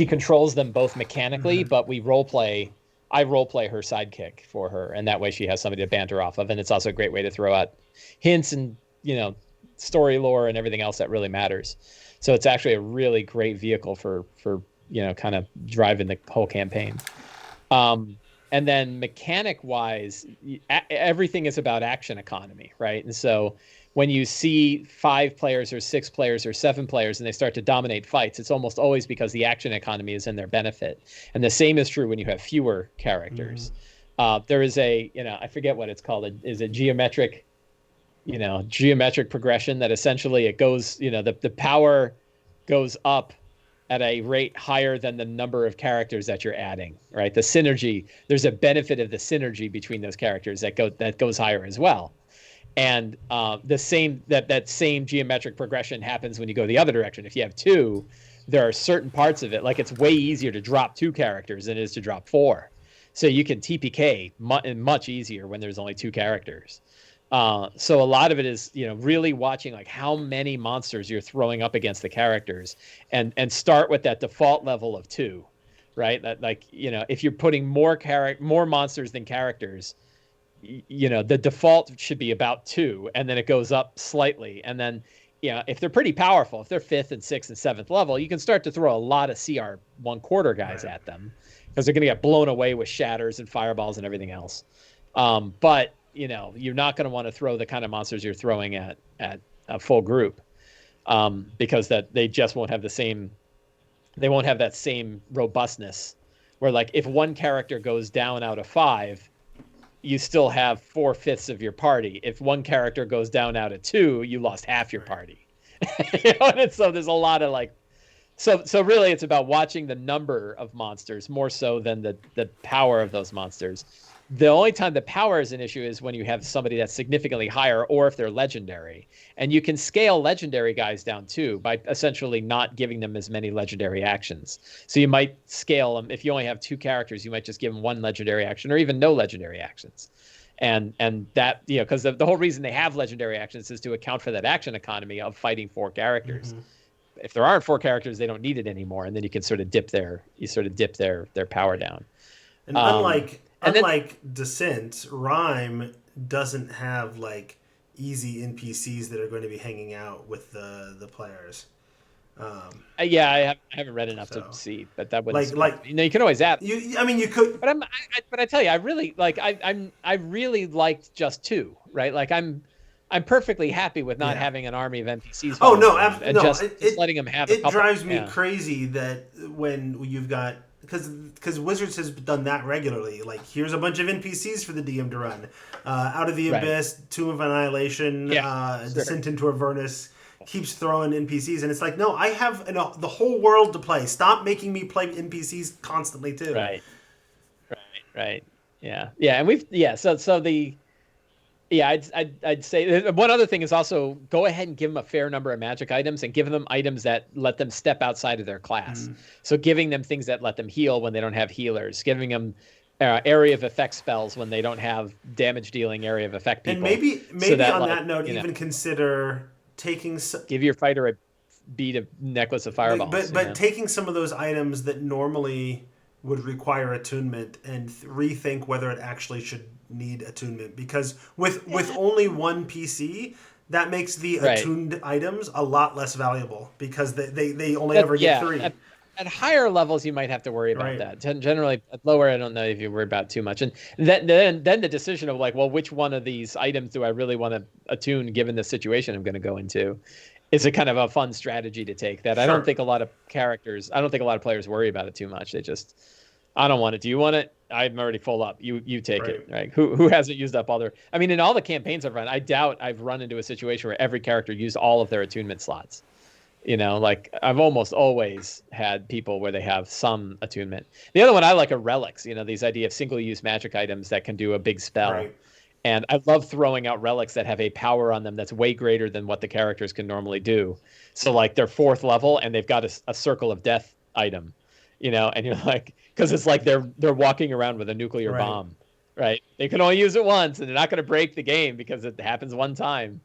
controls them both mechanically, Mm-hmm. but we role play. I role play her sidekick for her, and that way she has somebody to banter off of, and it's also a great way to throw out hints and story lore and everything else that really matters. So it's actually a really great vehicle for kind of driving the whole campaign. Um, and then mechanic wise, everything is about action economy, right? And so when you see 5 players or 6 players or 7 players and they start to dominate fights, it's almost always because the action economy is in their benefit. And the same is true when you have fewer Mm-hmm. characters. There is I forget what it's called. Is it geometric progression that essentially it goes, the power goes up at a rate higher than the number of characters that you're adding, right? The synergy, there's a benefit of the synergy between those characters that goes higher as well. And that same geometric progression happens when you go the other direction. If you have 2, there are certain parts of it, like it's way easier to drop 2 characters than it is to drop 4. So you can TPK much easier when there's only 2 characters. So a lot of it is, really watching like how many monsters you're throwing up against the characters, and start with that default level of 2, right? That, like, if you're putting more monsters than characters, the default should be about 2, and then it goes up slightly, and then if they're pretty powerful, if they're 5th and 6th and 7th level, you can start to throw a lot of CR 1/4 guys Right. at them because they're going to get blown away with shatters and fireballs and everything else. But you're not going to want to throw the kind of monsters you're throwing at a full group, because that they just won't have they won't have that same robustness. Where, like, if one character goes down out of 5, you still have 4/5 of your party. If one character goes down out of 2, you lost half your Right. party. And so there's a lot of like, so really it's about watching the number of monsters more so than the power of those monsters. The only time the power is an issue is when you have somebody that's significantly higher, or if they're legendary. And you can scale legendary guys down too by essentially not giving them as many legendary actions. So you might scale them. If you only have 2 characters, you might just give them 1 legendary action or even no legendary actions. And that, because the whole reason they have legendary actions is to account for that action economy of fighting 4 characters. Mm-hmm. If there aren't 4 characters, they don't need it anymore, and then you can sort of dip their power down. And Um, and then unlike Descent, Rhyme doesn't have like easy NPCs that are going to be hanging out with the players. Um, yeah, I haven't read enough to so see, but that wouldn't like surprise like me. You can always add, I mean, you could. but but I tell you, I really like, I really liked just 2, right? Like I'm perfectly happy with not Yeah. having an army of NPCs Oh following no, around, and no. just letting them have a It couple. drives me Yeah, crazy that when you've got because Wizards has done that regularly. Like, here's a bunch of NPCs for the DM to run. Out of the right. Abyss, Tomb of Annihilation, Yeah, sure. Descent into Avernus keeps throwing NPCs, and it's like, no, I have the whole world to play. Stop making me play NPCs constantly too. Right, right, right. Yeah, yeah, and So the yeah, I'd say one other thing is also go ahead and give them a fair number of magic items, and give them items that let them step outside of their class. Mm. So giving them things that let them heal when they don't have healers, giving them area of effect spells when they don't have damage dealing area of effect And people. So maybe that, on like, that note, even consider taking give your fighter a beat a necklace of fireballs. but taking some of those items that normally would require attunement and rethink whether it actually should need attunement, because with only one PC, that makes the Right. attuned items a lot less valuable because they only That, ever get yeah, 3. At higher levels, you might have to worry about Right. that. Generally, at lower, I don't know if you worry about too much. And then the decision of like, well, which one of these items do I really want to attune given the situation I'm going to go into, is a kind of a fun strategy to take. That I don't Sure. think a lot of I don't think a lot of players worry about it too much. They just, I don't want it. Do you want it? I'm already full up. You take Right. it. Right? Who hasn't used up all their? I mean, in all the campaigns I've run, I doubt I've run into a situation where every character used all of their attunement slots. Like I've almost always had people where they have some attunement. The other one I like are relics, these idea of single use magic items that can do a big spell. Right. And I love throwing out relics that have a power on them that's way greater than what the characters can normally do. So like they're fourth level and they've got a circle of death item, and you're like, because it's like they're walking around with a nuclear Right. bomb, right? They can only use it once and they're not going to break the game because it happens one time.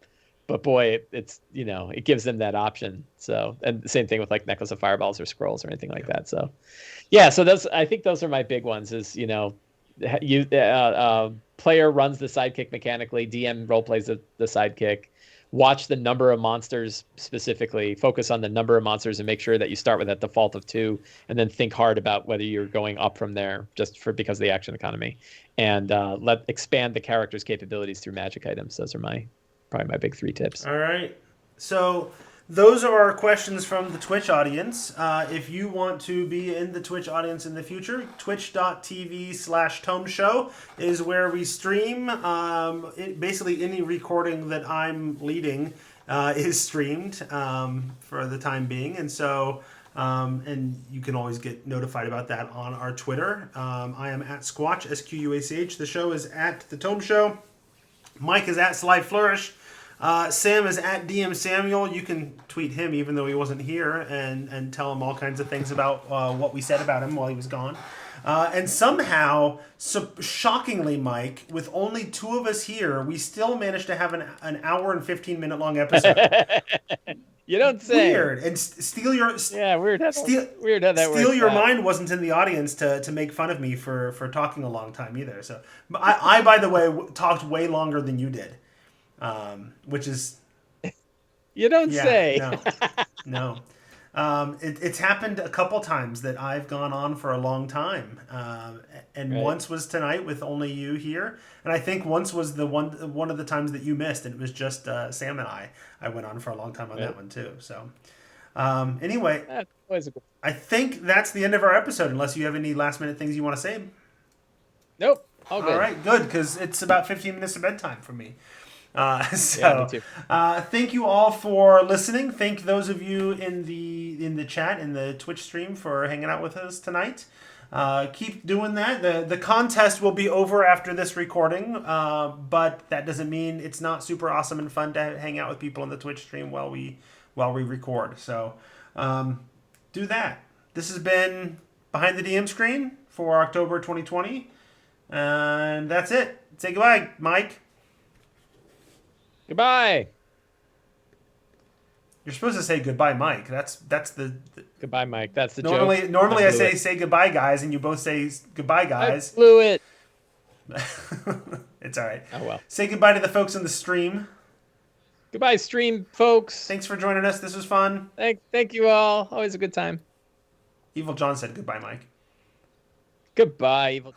But boy, it's it gives them that option. So, and the same thing with like necklace of fireballs or scrolls or anything like that. So, yeah. So I think those are my big ones. Is player runs the sidekick mechanically, DM role plays the sidekick. Watch the number of monsters specifically. Focus on the number of monsters and make sure that you start with that default of 2, and then think hard about whether you're going up from there just because of the action economy, and expand the character's capabilities through magic items. Those are probably my big 3 tips. All right. So those are our questions from the Twitch audience. If you want to be in the Twitch audience in the future, twitch.tv/Tome Show is where we stream. Basically, any recording that I'm leading is streamed for the time being. And so, and you can always get notified about that on our Twitter. I am at Squatch, SQUACH. The show is at The Tome Show. Mike is at Sly Flourish. Sam is at DM Samuel. You can tweet him even though he wasn't here and tell him all kinds of things about what we said about him while he was gone. And somehow, shockingly, Mike, with only 2 of us here, we still managed to have an hour and 15-minute long episode. You don't say. Weird. And weird. Weird how that Steal works Your out. Mind wasn't in the audience to make fun of me for talking a long time either. So I by the way, talked way longer than you did, which is You don't say. No. It's happened a couple times that I've gone on for a long time, and Right. once was tonight with only you here, and I think once was the one of the times that you missed, and it was just Sam and I. I went on for a long time on that one too. So anyway, That's always a good. I think that's the end of our episode. Unless you have any last minute things you want to say. Nope. All good. All right, good, because it's about 15 minutes to bedtime for me. Yeah, So, me too. thank you all for listening. Thank those of you in the chat, in the Twitch stream, for hanging out with us tonight. Keep doing that. The contest will be over after this recording, but that doesn't mean it's not super awesome and fun to hang out with people in the Twitch stream while we record. So, do that. This has been Behind the DM Screen for October 2020, and that's it. Say goodbye, Mike. Goodbye. You're supposed to say goodbye, Mike. That's the Goodbye, Mike. That's the normally joke. normally I blew say goodbye, guys, and you both say goodbye, I guys. blew it. It's all right. Oh well. Say goodbye to the folks in the stream. Goodbye, stream folks. Thanks for joining us. This was fun. Thank you all. Always a good time. Evil John said goodbye, Mike. Goodbye, evil.